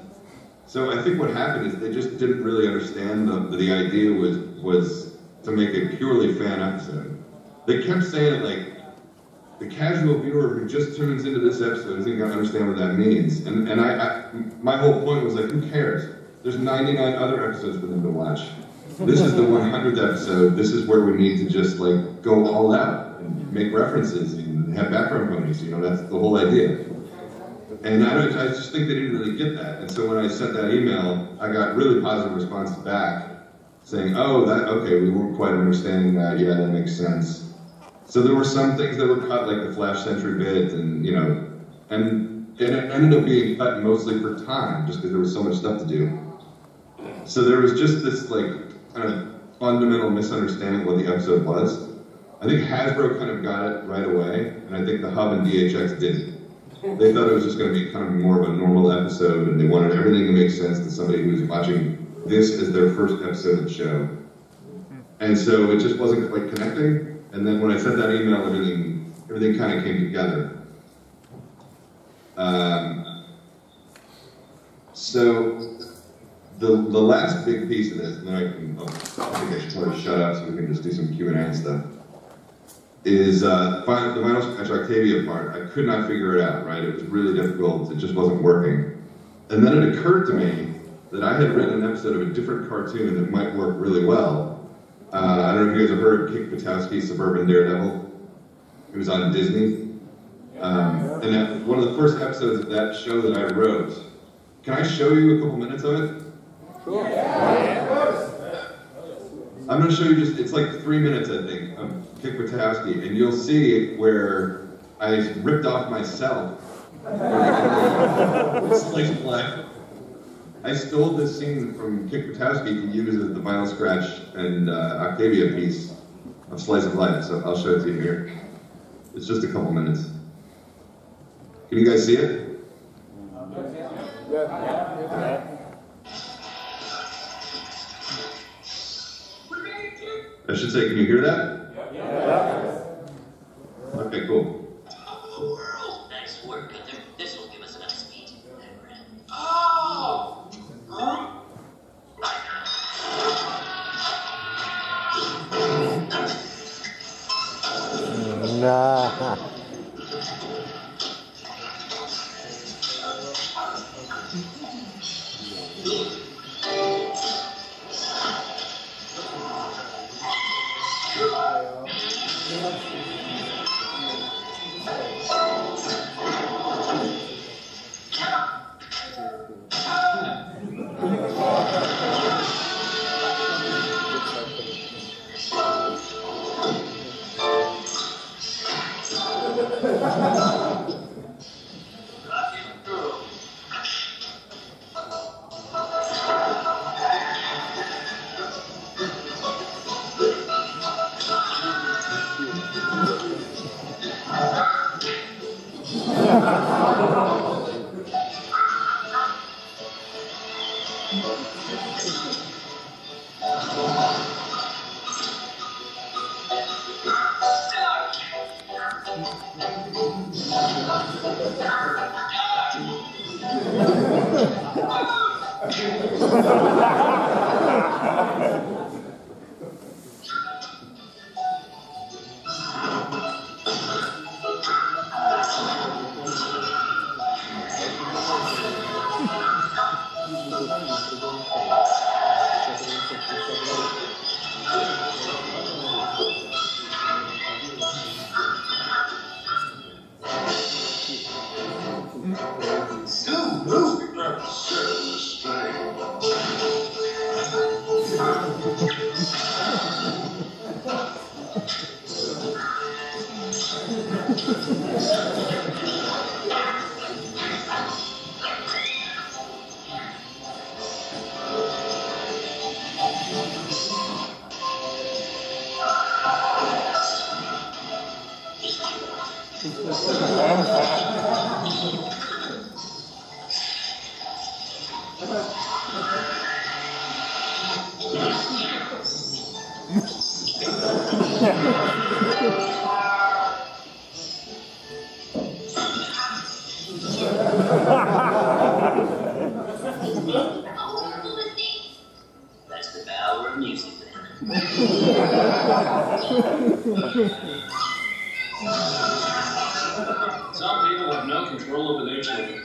So I think what happened is they just didn't really understand the idea was to make a purely fan episode. They kept saying it like, the casual viewer who just tunes into this episode isn't going to understand what that means. And my whole point was like, who cares? There's 99 other episodes for them to watch. This is the 100th episode. This is where we need to just like go all out and make references and have background ponies. You know, that's the whole idea. And I just think they didn't really get that. And so when I sent that email, I got really positive responses back saying, oh, okay, we weren't quite understanding that. Yeah, that makes sense. So there were some things that were cut, like the Flash Sentry bit, and you know, and it ended up being cut mostly for time, just because there was so much stuff to do. So there was just this like kind of fundamental misunderstanding of what the episode was. I think Hasbro kind of got it right away, and I think the Hub and DHX didn't. They thought it was just going to be kind of more of a normal episode, and they wanted everything to make sense to somebody who's watching this as their first episode of the show. And so it just wasn't quite connecting. And then when I sent that email, everything kind of came together. So the last big piece of this, and then I think I should tell you to shut up so we can just do some Q&A and stuff, is the Vinyl Scratch Octavia part. I could not figure it out, right? It was really difficult, it just wasn't working. And then it occurred to me that I had written an episode of a different cartoon that might work really well. I don't know if you guys have heard of Kick Buttowski's Suburban Daredevil. It was on Disney. And one of the first episodes of that show that I wrote, can I show you a couple minutes of it? Sure. Yeah. I'm going to show you it's like 3 minutes, I think, of Kick Buttowski, and you'll see where I ripped off myself. Slice of life. I stole this scene from Kick Buttowski to use as the Vinyl Scratch and Octavia piece of Slice of Life, so I'll show it to you here. It's just a couple minutes. Can you guys see it? Yeah. I should say, can you hear that? Yeah. Okay, cool. Oh, world. Nice work, Gunther. This will give us enough speed. Oh! Huh? Nah. That's the power of music, then. Some people have no control over their children.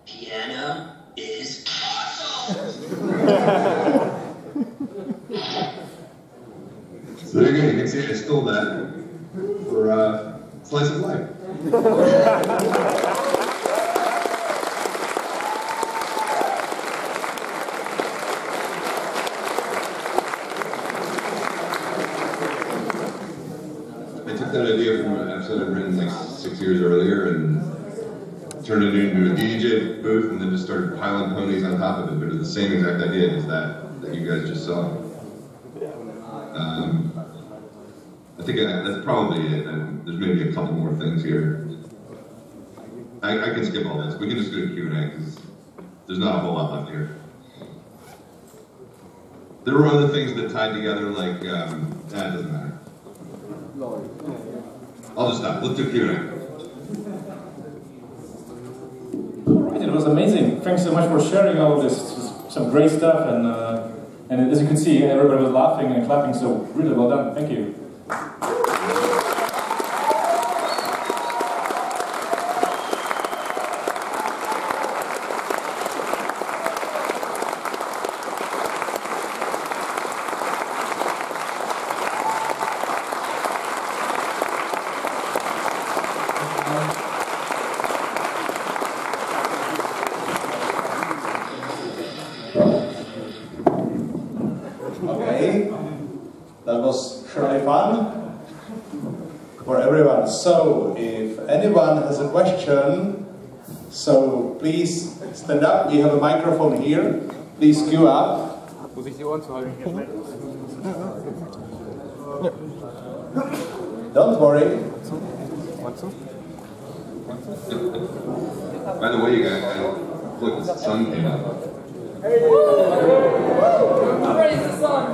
Piano is awesome! So there you go, you can see I stole that for Slice of Life. I took that idea from an episode I'd written like 6 years earlier and turned it into a DJ booth and then just started piling ponies on top of it, but it's the same exact idea as that you guys just saw. I think that's probably it. There's maybe a couple more things here. I can skip all this. We can just go to Q&A because there's not a whole lot left here. There were other things that tied together, like, it doesn't matter. I'll just stop. Let's do Q&A. It was amazing. Thanks so much for sharing all of this. Some great stuff, and as you can see, everybody was laughing and clapping, so really well done. Thank you. Okay, that was surely fun for everyone. So, if anyone has a question, so please stand up. We have a microphone here. Please queue up. Don't worry. By the way, you guys, look, the sun came up. Praise the sun!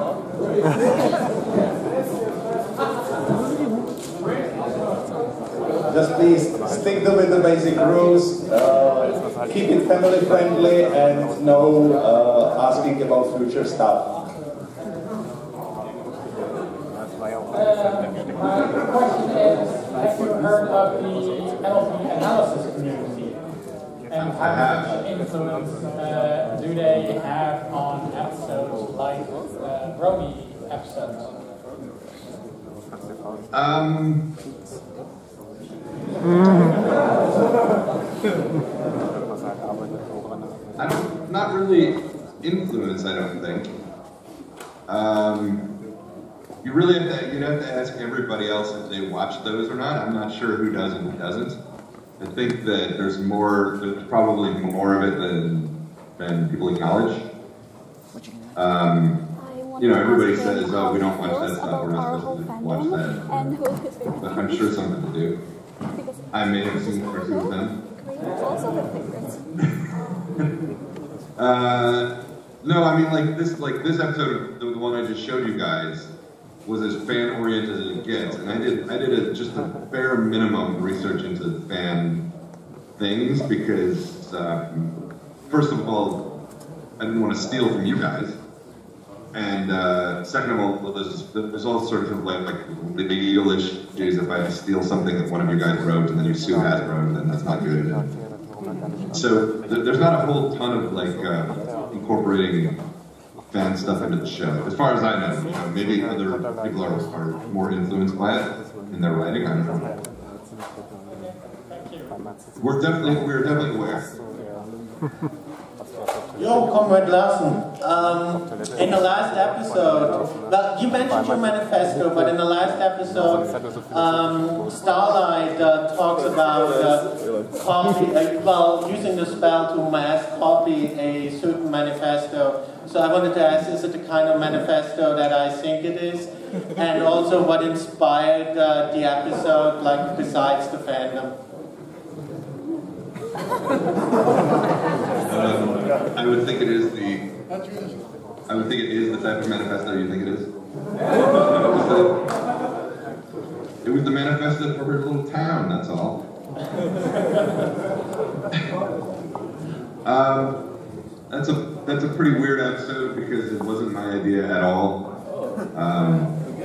Just please stick with the basic rules. Keep it family friendly and no asking about future stuff. My question is, have you heard of the NLP analysis community? And how much influence do they have on episodes like Brony episodes? Not really influence, I don't think. You really you'd have to ask everybody else if they watch those or not. I'm not sure who does and who doesn't. I think that there's probably more of it than people acknowledge. You know, everybody says, oh, we don't watch that stuff, we're not supposed to watch that. But I'm sure some people do. I may have seen one or two of them. No, I mean, like this episode, the one I just showed you guys, was as fan-oriented as it gets, and I did just a bare minimum research into fan things because, first of all, I didn't want to steal from you guys, and second of all, well, there's all sorts of like legal issues. If I steal something that one of you guys wrote and then you sue Hasbro, then that's not good. So there's not a whole ton of like incorporating fan stuff into the show. As far as I know, you know, maybe other people are more influenced by it in their writing. I don't know. We're definitely aware. Yo, Comrade Larson. In the last episode, well, you mentioned your manifesto, but in the last episode, Starlight talks about using the spell to mass copy a certain manifesto. So I wanted to ask, is it the kind of manifesto that I think it is? And also what inspired the episode, like besides the fandom? I would think it is the type of manifesto you think it is. It was the manifesto for her little town, that's all. That's a pretty weird episode because it wasn't my idea at all.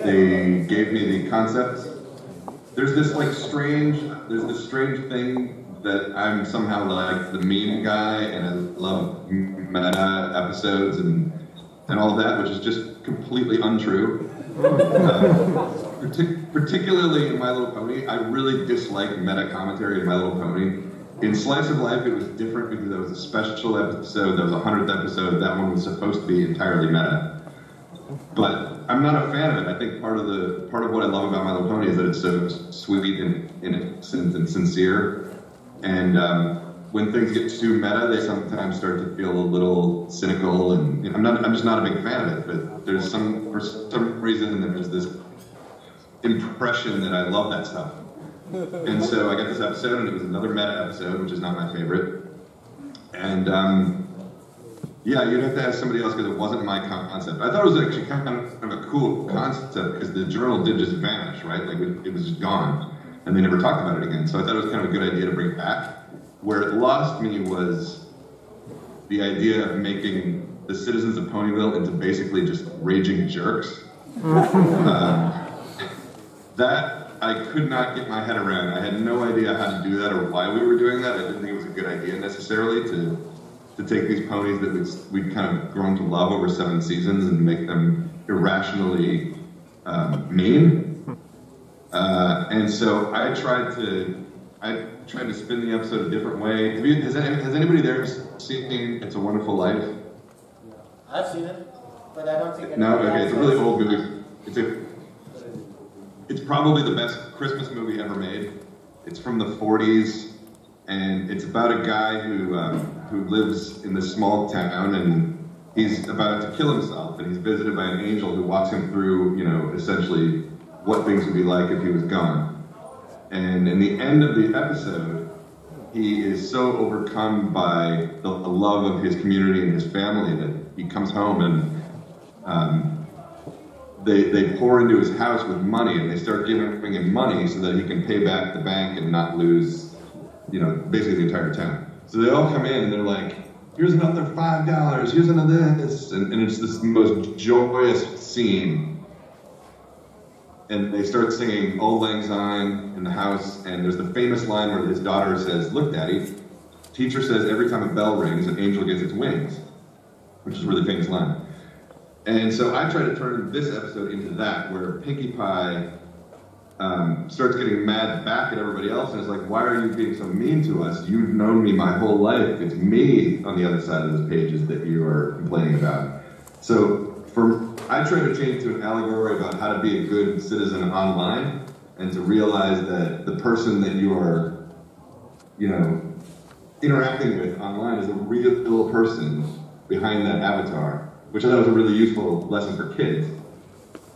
They gave me the concept. There's this strange thing that I'm somehow like the meme guy and I love meta episodes and all of that, which is just completely untrue. Particularly in My Little Pony, I really dislike meta commentary in My Little Pony. In Slice of Life, it was different because that was a special episode, that was a 100th episode, that one was supposed to be entirely meta. But I'm not a fan of it. I think part of what I love about My Little Pony is that it's so sweet and innocent and sincere. And when things get too meta, they sometimes start to feel a little cynical. And I'm just not a big fan of it. But for some reason, there's this impression that I love that stuff. And so I got this episode, and it was another meta episode, which is not my favorite. And yeah, you'd have to ask somebody else because it wasn't my concept. I thought it was actually kind of a cool concept because the journal did just vanish, right? Like it was just gone, and they never talked about it again. So I thought it was kind of a good idea to bring back. Where it lost me was the idea of making the citizens of Ponyville into basically just raging jerks. That I could not get my head around. I had no idea how to do that or why we were doing that. I didn't think it was a good idea necessarily to take these ponies that we'd kind of grown to love over 7 seasons and make them irrationally mean. And so I tried to spin the episode a different way. Has anybody there seen It's a Wonderful Life? I've seen it, but I don't think. No, okay. It's a really old movie. It's probably the best Christmas movie ever made. It's from the 40s, and it's about a guy who lives in this small town, and he's about to kill himself, and he's visited by an angel who walks him through, essentially what things would be like if he was gone. And in the end of the episode, he is so overcome by the love of his community and his family that he comes home and they pour into his house with money, and they start giving him money so that he can pay back the bank and not lose, basically the entire town. So they all come in and they're like, here's another $5, here's another this, and it's this most joyous scene. And they start singing Auld Lang Syne in the house, and there's the famous line where his daughter says, "Look, Daddy, teacher says every time a bell rings, an angel gets its wings," which is a really famous line. And so I try to turn this episode into that, where Pinkie Pie starts getting mad back at everybody else, and it's like, why are you being so mean to us? You've known me my whole life. It's me on the other side of those pages that you are complaining about. So I try to change to an allegory about how to be a good citizen online, and to realize that the person that you are, interacting with online is a real person behind that avatar, which I thought was a really useful lesson for kids.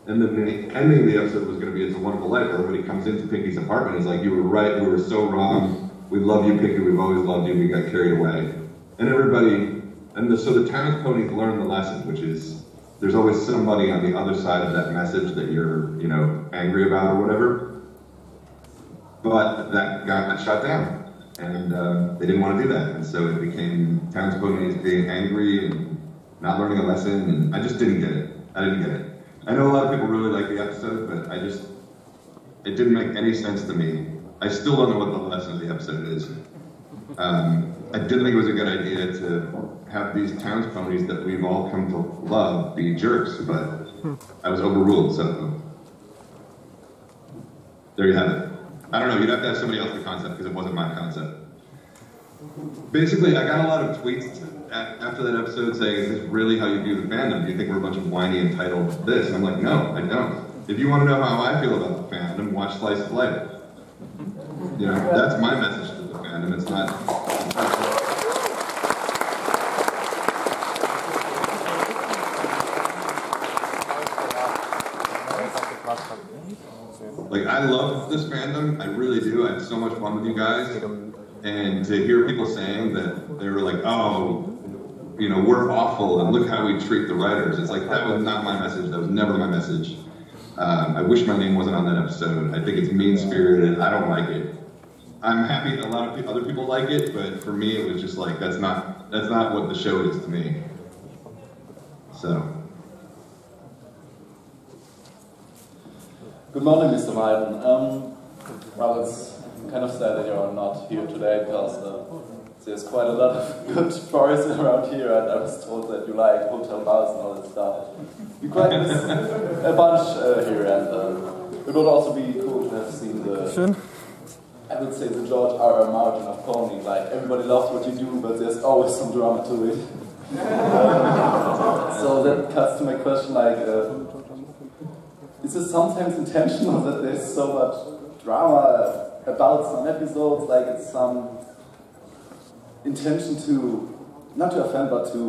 And then the ending of the episode was going to be It's a Wonderful Life, where everybody comes into Pinkie's apartment and is like, you were right, we were so wrong, we love you, Pinkie, we've always loved you, we got carried away. And so the town's ponies learn the lesson, which is, there's always somebody on the other side of that message that you're, angry about or whatever. But that got shut down, and they didn't want to do that. And so it became town's ponies being angry and not learning a lesson, and I just didn't get it. I didn't get it. I know a lot of people really like the episode, but it didn't make any sense to me. I still don't know what the lesson of the episode is. I didn't think it was a good idea to have these towns ponies that we've all come to love be jerks, but I was overruled, so there you have it. I don't know, you'd have to ask somebody else the concept because it wasn't my concept. Basically, I got a lot of tweets after that episode saying, is this really how you view the fandom? Do you think we're a bunch of whiny, entitled this? And I'm like, no, I don't. If you want to know how I feel about the fandom, watch Slice of Life. That's my message to the fandom. It's not... Like, I love this fandom, I really do. I had so much fun with you guys. And to hear people saying that they were like, oh, we're awful and look how we treat the writers. It's like, that was not my message. That was never my message. I wish my name wasn't on that episode. I think it's mean-spirited. I don't like it. I'm happy that a lot of other people like it, but for me, it was just like, that's not what the show is to me. So. Good morning, Mr. Wyden. Well, it's kind of sad that you're not here today because there's quite a lot of good stories around here, and I was told that you like hotel bars and all that stuff. You quite miss a bunch here, and it would also be cool to have seen I would say the George R.R. Martin of Pony. Like, everybody loves what you do, but there's always some drama to it. So that cuts to my question, like, is it sometimes intentional that there's so much drama about some episodes, like it's some intention to, not to offend, but to,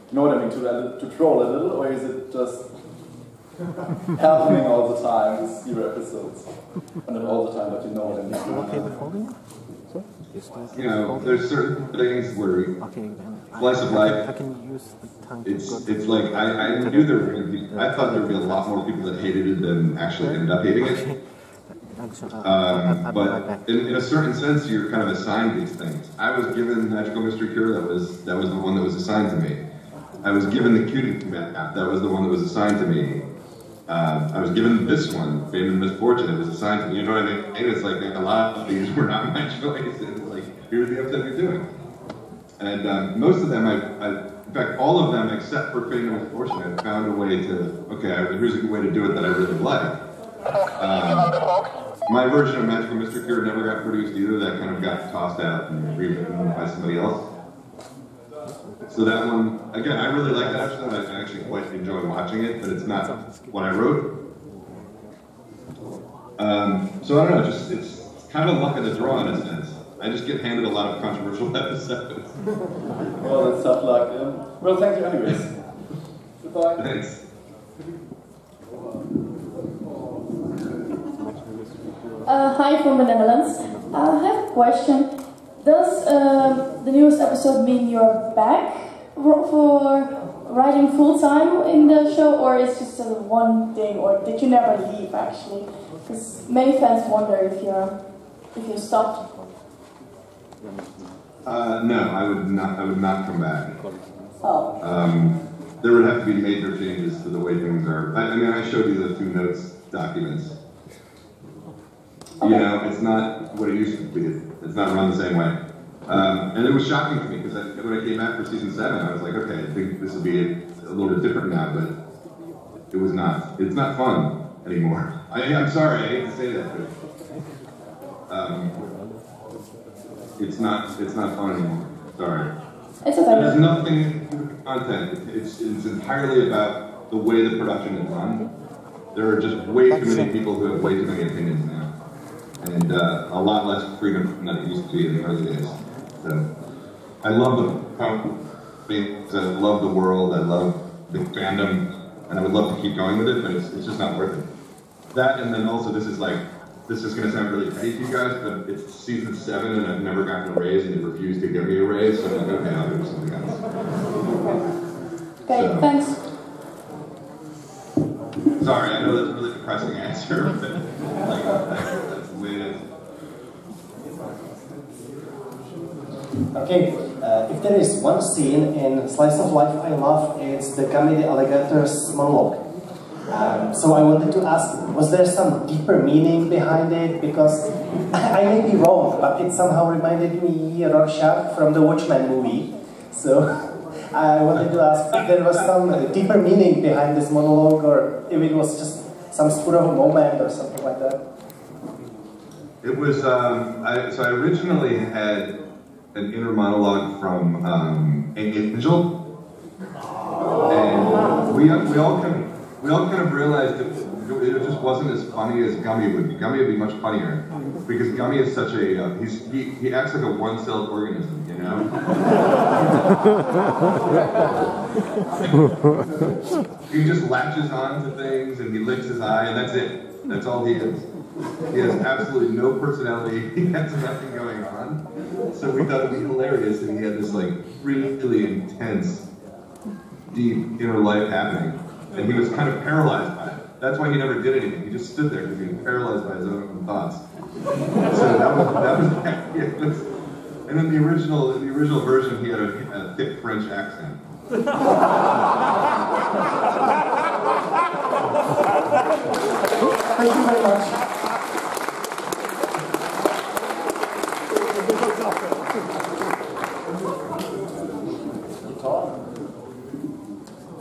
you know what I mean, to troll a little, or is it just happening all the time, these 0 episodes? Not all the time, but you know what I mean. You know, there's certain things where slice of life, it's like, I knew there were going to be, I thought there would be a lot more people that hated it than actually ended up hating it. But in a certain sense, you're kind of assigned these things. I was given Magical Mystery Cure, that was the one that was assigned to me. I was given the Cutie map, that was the one that was assigned to me. I was given this one, Fame and Misfortune, it was assigned to me. You know what I mean? And it's like a lot of these were not my choice. It's like, here's the episode you're doing. And most of them, in fact, all of them except for Fame and Misfortune, I found a way to, okay, here's a good way to do it that I really like. My version of Magical Mystery Cure never got produced either. That kind of got tossed out and rewritten by somebody else. So that one, again, I really like that episode. I actually quite enjoy watching it, but it's not what I wrote. So I don't know, it's kind of luck of the draw in a sense. I just get handed a lot of controversial episodes. Well, that's tough luck. Well, thank you anyways. Goodbye. Thanks. Hi from the Netherlands. I have a question. Does the newest episode mean you're back for writing full-time in the show, or is it just a one thing, or did you never leave actually? Because many fans wonder if you stopped. No, I would not come back. Oh. There would have to be major changes to the way things are. I mean, I showed you the 2 notes documents. Okay. You know, it's not what it used to be. It's not run the same way. And it was shocking to me, because when I came back for season 7, I was like, okay, I think this will be a little bit different now, but it was not. It's not fun anymore. I'm sorry, I hate to say that, but it's not fun anymore. Sorry. It's okay. There's nothing to do with content. It's entirely about the way the production is run. There are just way too many people who have way too many opinions now. And a lot less freedom than it used to be in the early days. So, I love the company, I love the world, I love the fandom, and I would love to keep going with it, but it's just not worth it. That, and then also this is going to sound really petty to you guys, but it's season 7 and I've never gotten a raise and they refused to give me a raise, so I'm like, okay, I'll do something else. Okay, so, thanks. Sorry, I know that's a really depressing answer, but that's the way it is. Okay, if there is one scene in Slice of Life I love, it's the Gummy the Alligator's monologue. So I wanted to ask, was there some deeper meaning behind it? Because I may be wrong, but it somehow reminded me of Rorschach from the Watchmen movie. So I wanted to ask if there was some deeper meaning behind this monologue, or if it was just some spur of a moment or something like that. It was, so I originally had an inner monologue from Angel, and we all kind of realized that it just wasn't as funny as Gummy would be. Gummy would be much funnier, because Gummy is such a, he acts like a one-celled organism, you know? He just latches on to things and he licks his eye and that's it. That's all he is. He has absolutely no personality, he has nothing going on. So we thought it would be hilarious and he had this like really intense, deep inner life happening. And he was kind of paralyzed by it. That's why he never did anything. He just stood there because he was paralyzed by his own thoughts. So that was and in the original version, he had a thick French accent. Thank you very much.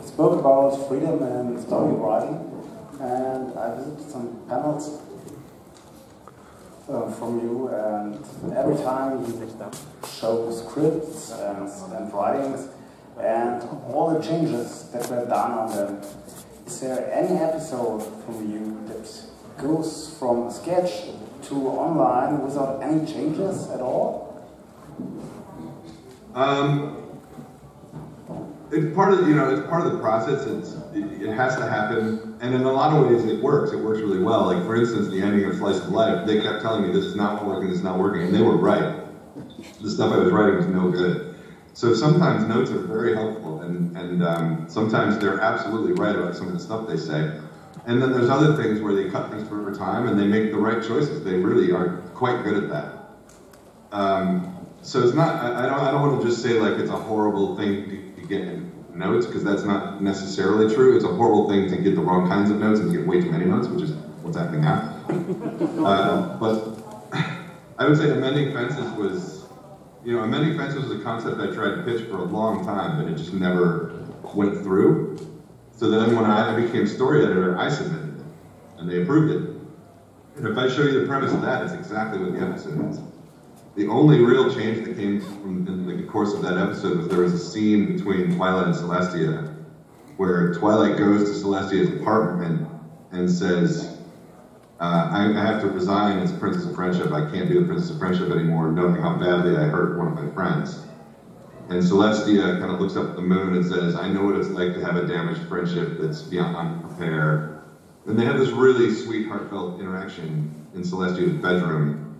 Spoke about freedom and story writing, and I visited some panels. from you, and every time you show scripts and writings and all the changes that were done on them. Is there any episode from you that goes from sketch to online without any changes at all? It's part of it's part of the process. It has to happen, and in a lot of ways it works. It works really well. Like for instance, the ending of Slice of Life, they kept telling me this is not working, this is not working, and they were right. The stuff I was writing was no good. So sometimes notes are very helpful, and sometimes they're absolutely right about some of the stuff they say. And then there's other things where they cut things for time and they make the right choices. They really are quite good at that. So it's not, I don't want to just say like it's a horrible thing to get in notes, because that's not necessarily true. It's a horrible thing to get the wrong kinds of notes and to get way too many notes, which is what's happening now. But I would say Amending Fences was, Amending Fences was a concept I tried to pitch for a long time, but it just never went through. So then when I became story editor, I submitted it, and they approved it. And if I show you the premise of that, it's exactly what the episode is. The only real change that came from in the course of that episode was there was a scene between Twilight and Celestia where Twilight goes to Celestia's apartment and says, I have to resign as Princess of Friendship. I can't be the Princess of Friendship anymore, knowing how badly I hurt one of my friends. And Celestia kind of looks up at the moon and says, I know what it's like to have a damaged friendship that's beyond repair. And they have this really sweet, heartfelt interaction in Celestia's bedroom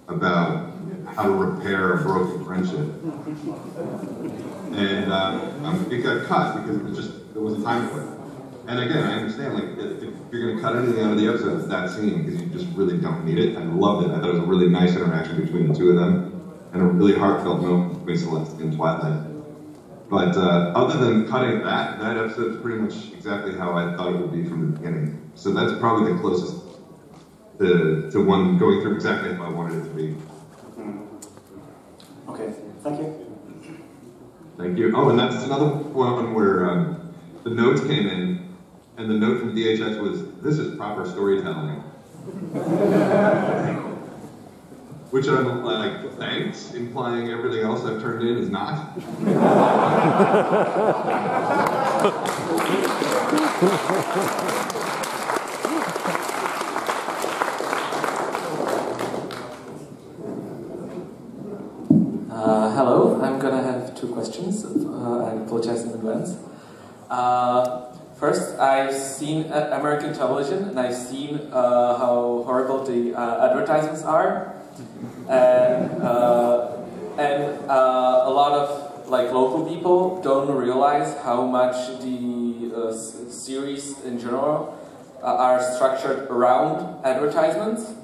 about how to repair a broken friendship. And it got cut because there wasn't time for it. And again, I understand, like, if you're going to cut anything out of the episode, it's that scene, because you just really don't need it. I loved it. I thought it was a really nice interaction between the two of them, and a really heartfelt moment between Celeste and Twilight. But other than cutting that episode is pretty much exactly how I thought it would be from the beginning. So that's probably the closest to one going through exactly how I wanted it to be. Okay, thank you. Thank you. Oh, and that's another one where the notes came in, and the note from DHX was, "This is proper storytelling." Which I'm like, thanks, implying everything else I've turned in is not. Hello, I'm gonna have two questions. I apologize in advance. First, I've seen American television, and I've seen how horrible the advertisements are, and a lot of local people don't realize how much the series in general are structured around advertisements.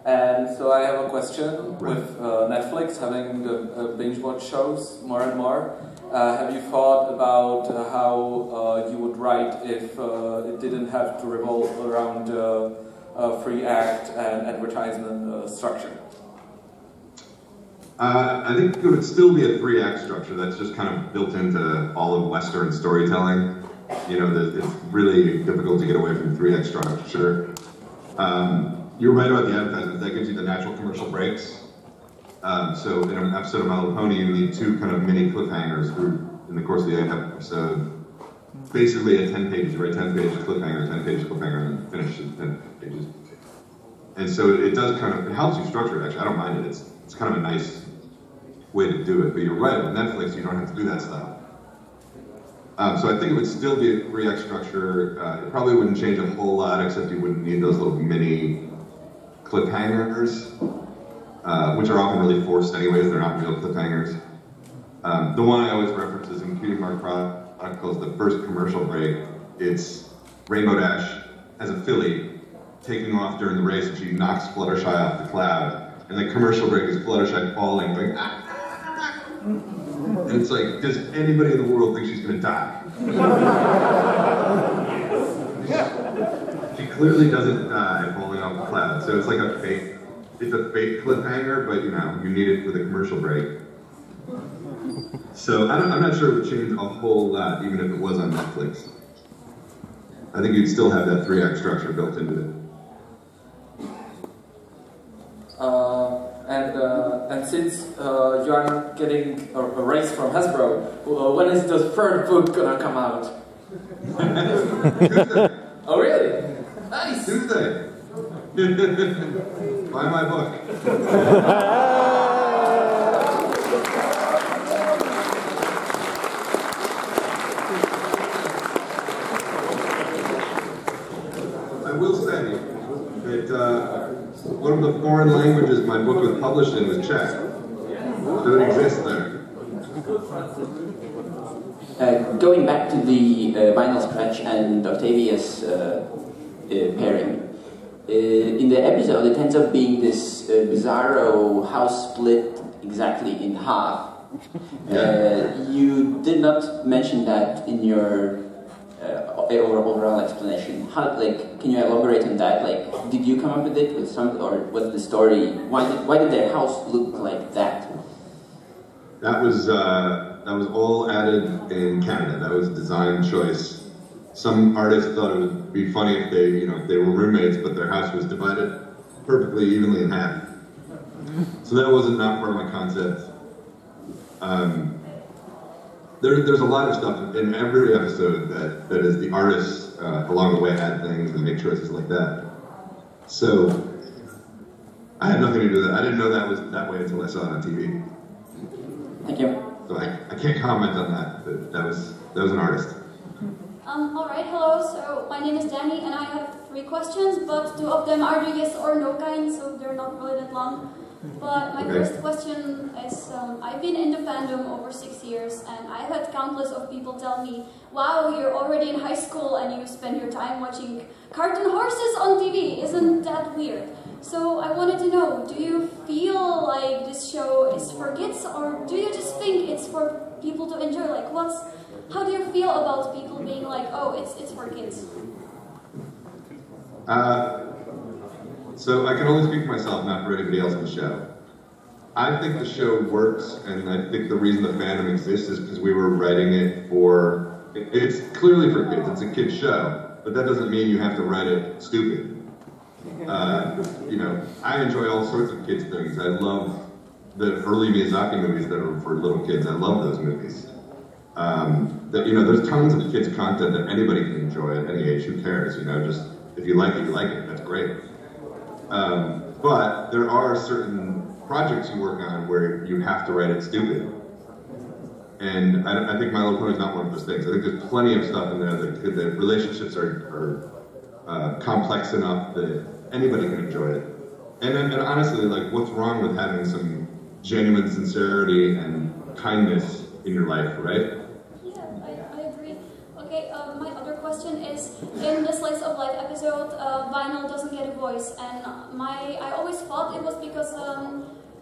And so I have a question with Netflix having the binge watch shows more and more. Have you thought about how you would write if it didn't have to revolve around a free act and advertisement structure? I think it would still be a three act structure that's just kind of built into all of Western storytelling. You know, it's really difficult to get away from three act structure. You're right about the advertisements. That gives you the natural commercial breaks. So in an episode of My Little Pony, you need two kind of mini cliffhangers in the course of the episode. Basically at 10 pages, right? 10 pages cliffhanger, 10 pages cliffhanger, and finish at 10 pages. And so it does it helps you structure it, actually. I don't mind it. It's kind of a nice way to do it. But you're right, with Netflix, you don't have to do that stuff. So I think it would still be a three act structure. It probably wouldn't change a whole lot, except you wouldn't need those little mini cliffhangers, which are often really forced anyways. They're not real cliffhangers. The one I always reference is in Cutie Mark Chronicles, the first commercial break. It's Rainbow Dash as a filly taking off during the race, and she knocks Fluttershy off the cloud. And the commercial break is Fluttershy falling, going, ah! And it's like, does anybody in the world think she's going to die? She clearly doesn't die falling off the cloud. So it's like a fake cliffhanger, but you need it for the commercial break. So I'm not sure it would change a whole lot, even if it was on Netflix. I think you'd still have that three act structure built into it. And since you are not getting a raise from Hasbro, when is the third book gonna come out? Tuesday. Oh really? Nice! Tuesday. Buy my book. I will say that one of the foreign languages my book was published in was Czech. So it exists there. Going back to the Vinyl Scratch and Octavia's pairing, in the episode it ends up being this bizarro house split exactly in half. You did not mention that in your overall explanation. How, like, can you elaborate on that? Like, did you come up with it with some, or what's the story? Why did their house look like that? That was all added in Canada. That was design choice. Some artists thought it would be funny if they, if they were roommates, but their house was divided perfectly evenly in half. So that wasn't not part of my concept. There's a lot of stuff in every episode that is the artists along the way add things and make choices like that. So I had nothing to do with that. I didn't know that was that way until I saw it on TV. Thank you. So I can't comment on that, but that was an artist. Alright, hello, so my name is Danny and I have 3 questions, but 2 of them are the yes or no kind, so they're not really that long. But my first question is, I've been in the fandom over 6 years and I've had countless of people tell me, wow, you're already in high school and you spend your time watching cartoon horses on TV, isn't that weird? So I wanted to know, do you feel like this show is for kids or do you just think it's for people to enjoy? Like how do you feel about people being like, oh, it's for kids? So I can only speak for myself, not for anybody else in the show. I think the show works, and I think the reason the fandom exists is because we were writing it for, it's clearly for kids, it's a kid's show, but that doesn't mean you have to write it stupid. I enjoy all sorts of kids things. I love the early Miyazaki movies that are for little kids. I love those movies. There's tons of kids content that anybody can enjoy at any age. Who cares? Just if you like it, you like it. That's great. But there are certain projects you work on where you have to write it stupid. And I think My Little Pony is not one of those things. I think there's plenty of stuff in there that the relationships are complex enough that anybody can enjoy it. And honestly, like, what's wrong with having some genuine sincerity and kindness in your life, right? Yeah, I agree. Okay, my other question is, in the Slice of Life episode, Vinyl doesn't get a voice, and I always thought it was because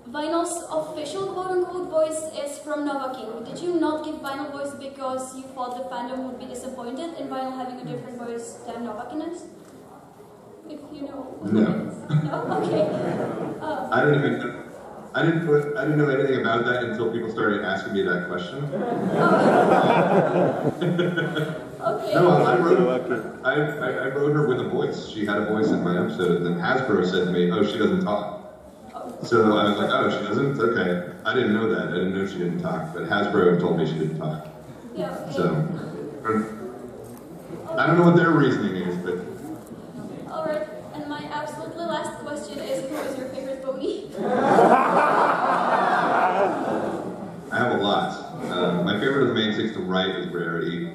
Vinyl's official quote-unquote voice is from Nova King. Did you not give Vinyl voice because you thought the fandom would be disappointed in Vinyl having a different voice than Nova King is? If you know what it is. No? Okay. I didn't know anything about that until people started asking me that question. Okay. No, I wrote her with a voice. She had a voice in my episode, and then Hasbro said to me, "Oh, she doesn't talk." So I was like, "Oh, she doesn't? Okay." I didn't know that. I didn't know she didn't talk, but Hasbro told me she didn't talk. Yeah. Okay. So I don't know what their reasoning is, but. All right. And my absolutely last question is, who is your favorite pony? I have a lot. My favorite of the main 6 to write is Rarity.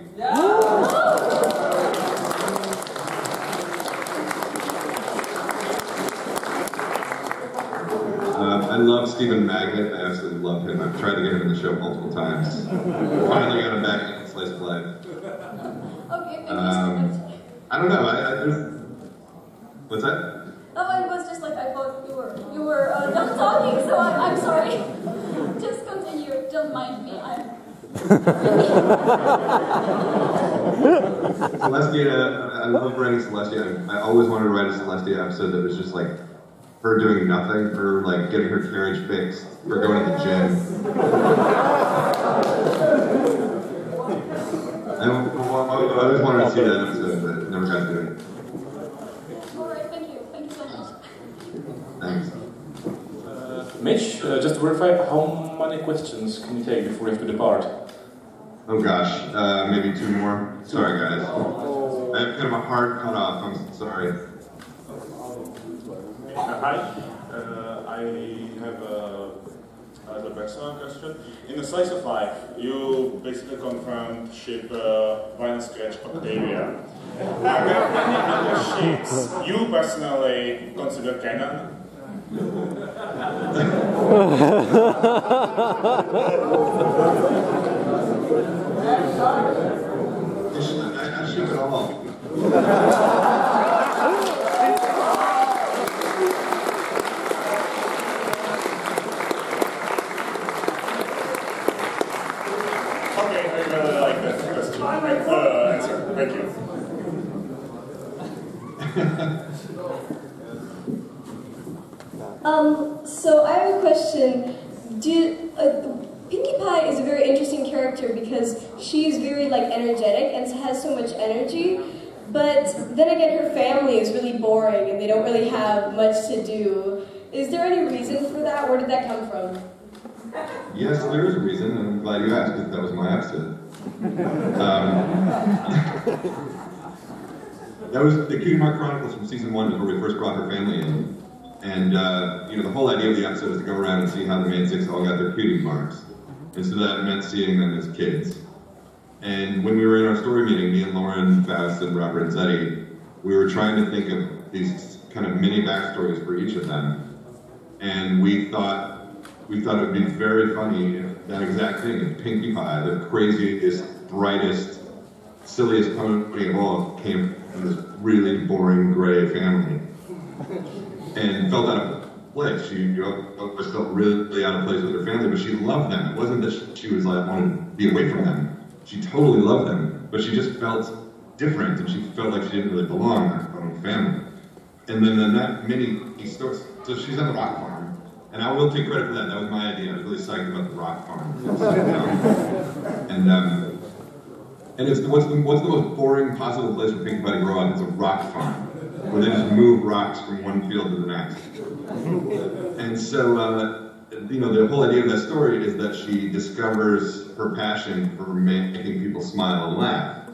I love Stephen Magnet. I absolutely love him. I've tried to get him in the show multiple times. Finally got him back in Slice of Life. Okay, thank you so much. I don't know. What's that? Oh, it was just like I thought you were done talking, so I'm sorry. Just continue. Don't mind me. Celestia, I love writing Celestia. I always wanted to write a Celestia episode that was just like her doing nothing, her like getting her carriage fixed, her going to the gym. I always wanted to see that episode, but never got to do it. Alright, thank you. Thank you so much. Thanks. Mitch, just to verify, how many questions can you take before you have to depart? Oh gosh, maybe 2 more. Sorry guys. I have kind of a hard cutoff, I'm sorry. Hi, I have a personal question. In the slice of life, you basically confront ship Vinyl Scratch Octavia. Are there any other ships you personally consider canon? I ship it all. Okay, I really like that question. Answer. Thank you. So I have a question. Pinkie Pie is a very interesting character because she is very energetic and has so much energy, but then again her family is really boring and they don't really have much to do. Is there any reason for that? Where did that come from? Yes, there is a reason, and I'm glad you asked, because that was my episode. That was the Cutie Mark Chronicles from season 1, where we first brought her family in. And the whole idea of the episode is to go around and see how the main 6 all got their cutie marks. And so that meant seeing them as kids. And when we were in our story meeting, me and Lauren, Faust, and Robert and Zeddy, we were trying to think of these kind of mini backstories for each of them. And we thought it would be very funny if that exact thing, if Pinkie Pie, the craziest, brightest, silliest pony of all, came from this really boring gray family. And felt out of place. She always felt really out of place with her family, but she loved them. It wasn't that she was wanted to be away from them. She totally loved them, but she just felt different, and she felt like she didn't really belong in her own family. And then in that mini story, so she's on the rock farm, and I will take credit for that. That was my idea. I was really psyched about the rock farm. And it's what's the most boring possible place for Pinkie Pie to grow up? It's a rock farm, where they just move rocks from one field to the next. And so, the whole idea of that story is that she discovers her passion for making people smile and laugh.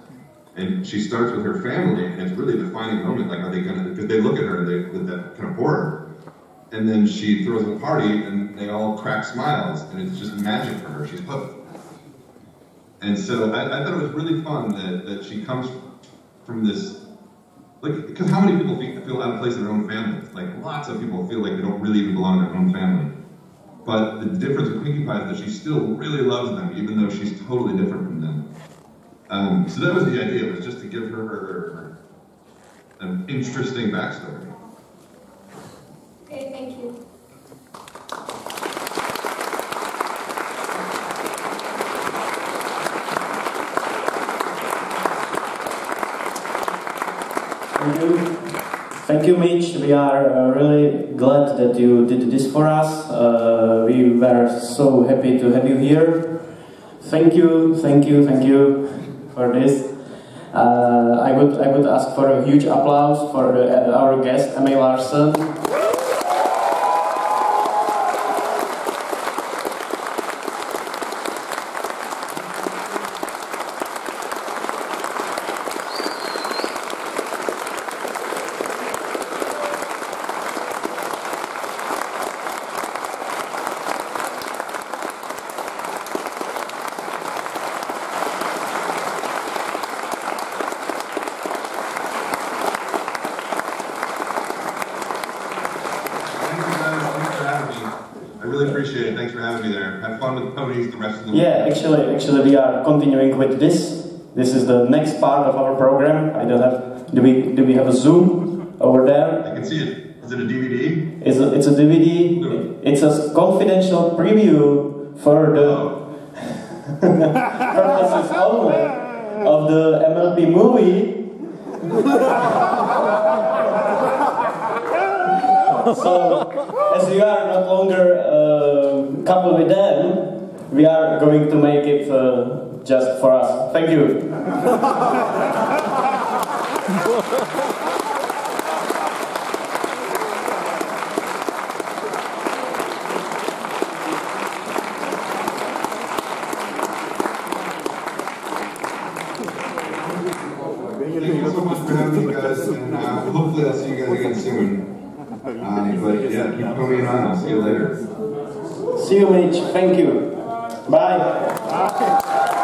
And she starts with her family, and it's really a defining moment, are they gonna, because they look at her with that kind of horror. And then she throws a party, and they all crack smiles, and it's just magic for her. She's hooked. And so I thought it was really fun that she comes from this, because how many people feel out of place in their own families? Lots of people feel like they don't really even belong in their own family. But the difference with Pinkie Pie is that she still really loves them, even though she's totally different from them. So that was the idea, was just to give her an interesting backstory. Okay, thank you. Thank you. Thank you, Mitch. We are really glad that you did this for us. We were so happy to have you here. Thank you for this. I would ask for a huge applause for our guest, Aaron Larson. Yeah, actually we are continuing with this. This is the next part of our program. I don't have, do we have a Zoom over there? I can see it. Is it a DVD? It's a DVD. No. It's a confidential preview for the purposes only of the MLP movie. So, as you are no longer coupled with them, we are going to make it just for us. Thank you. But yeah, keep ponying on. I'll see you later. See you, Mitch. Thank you. Bye.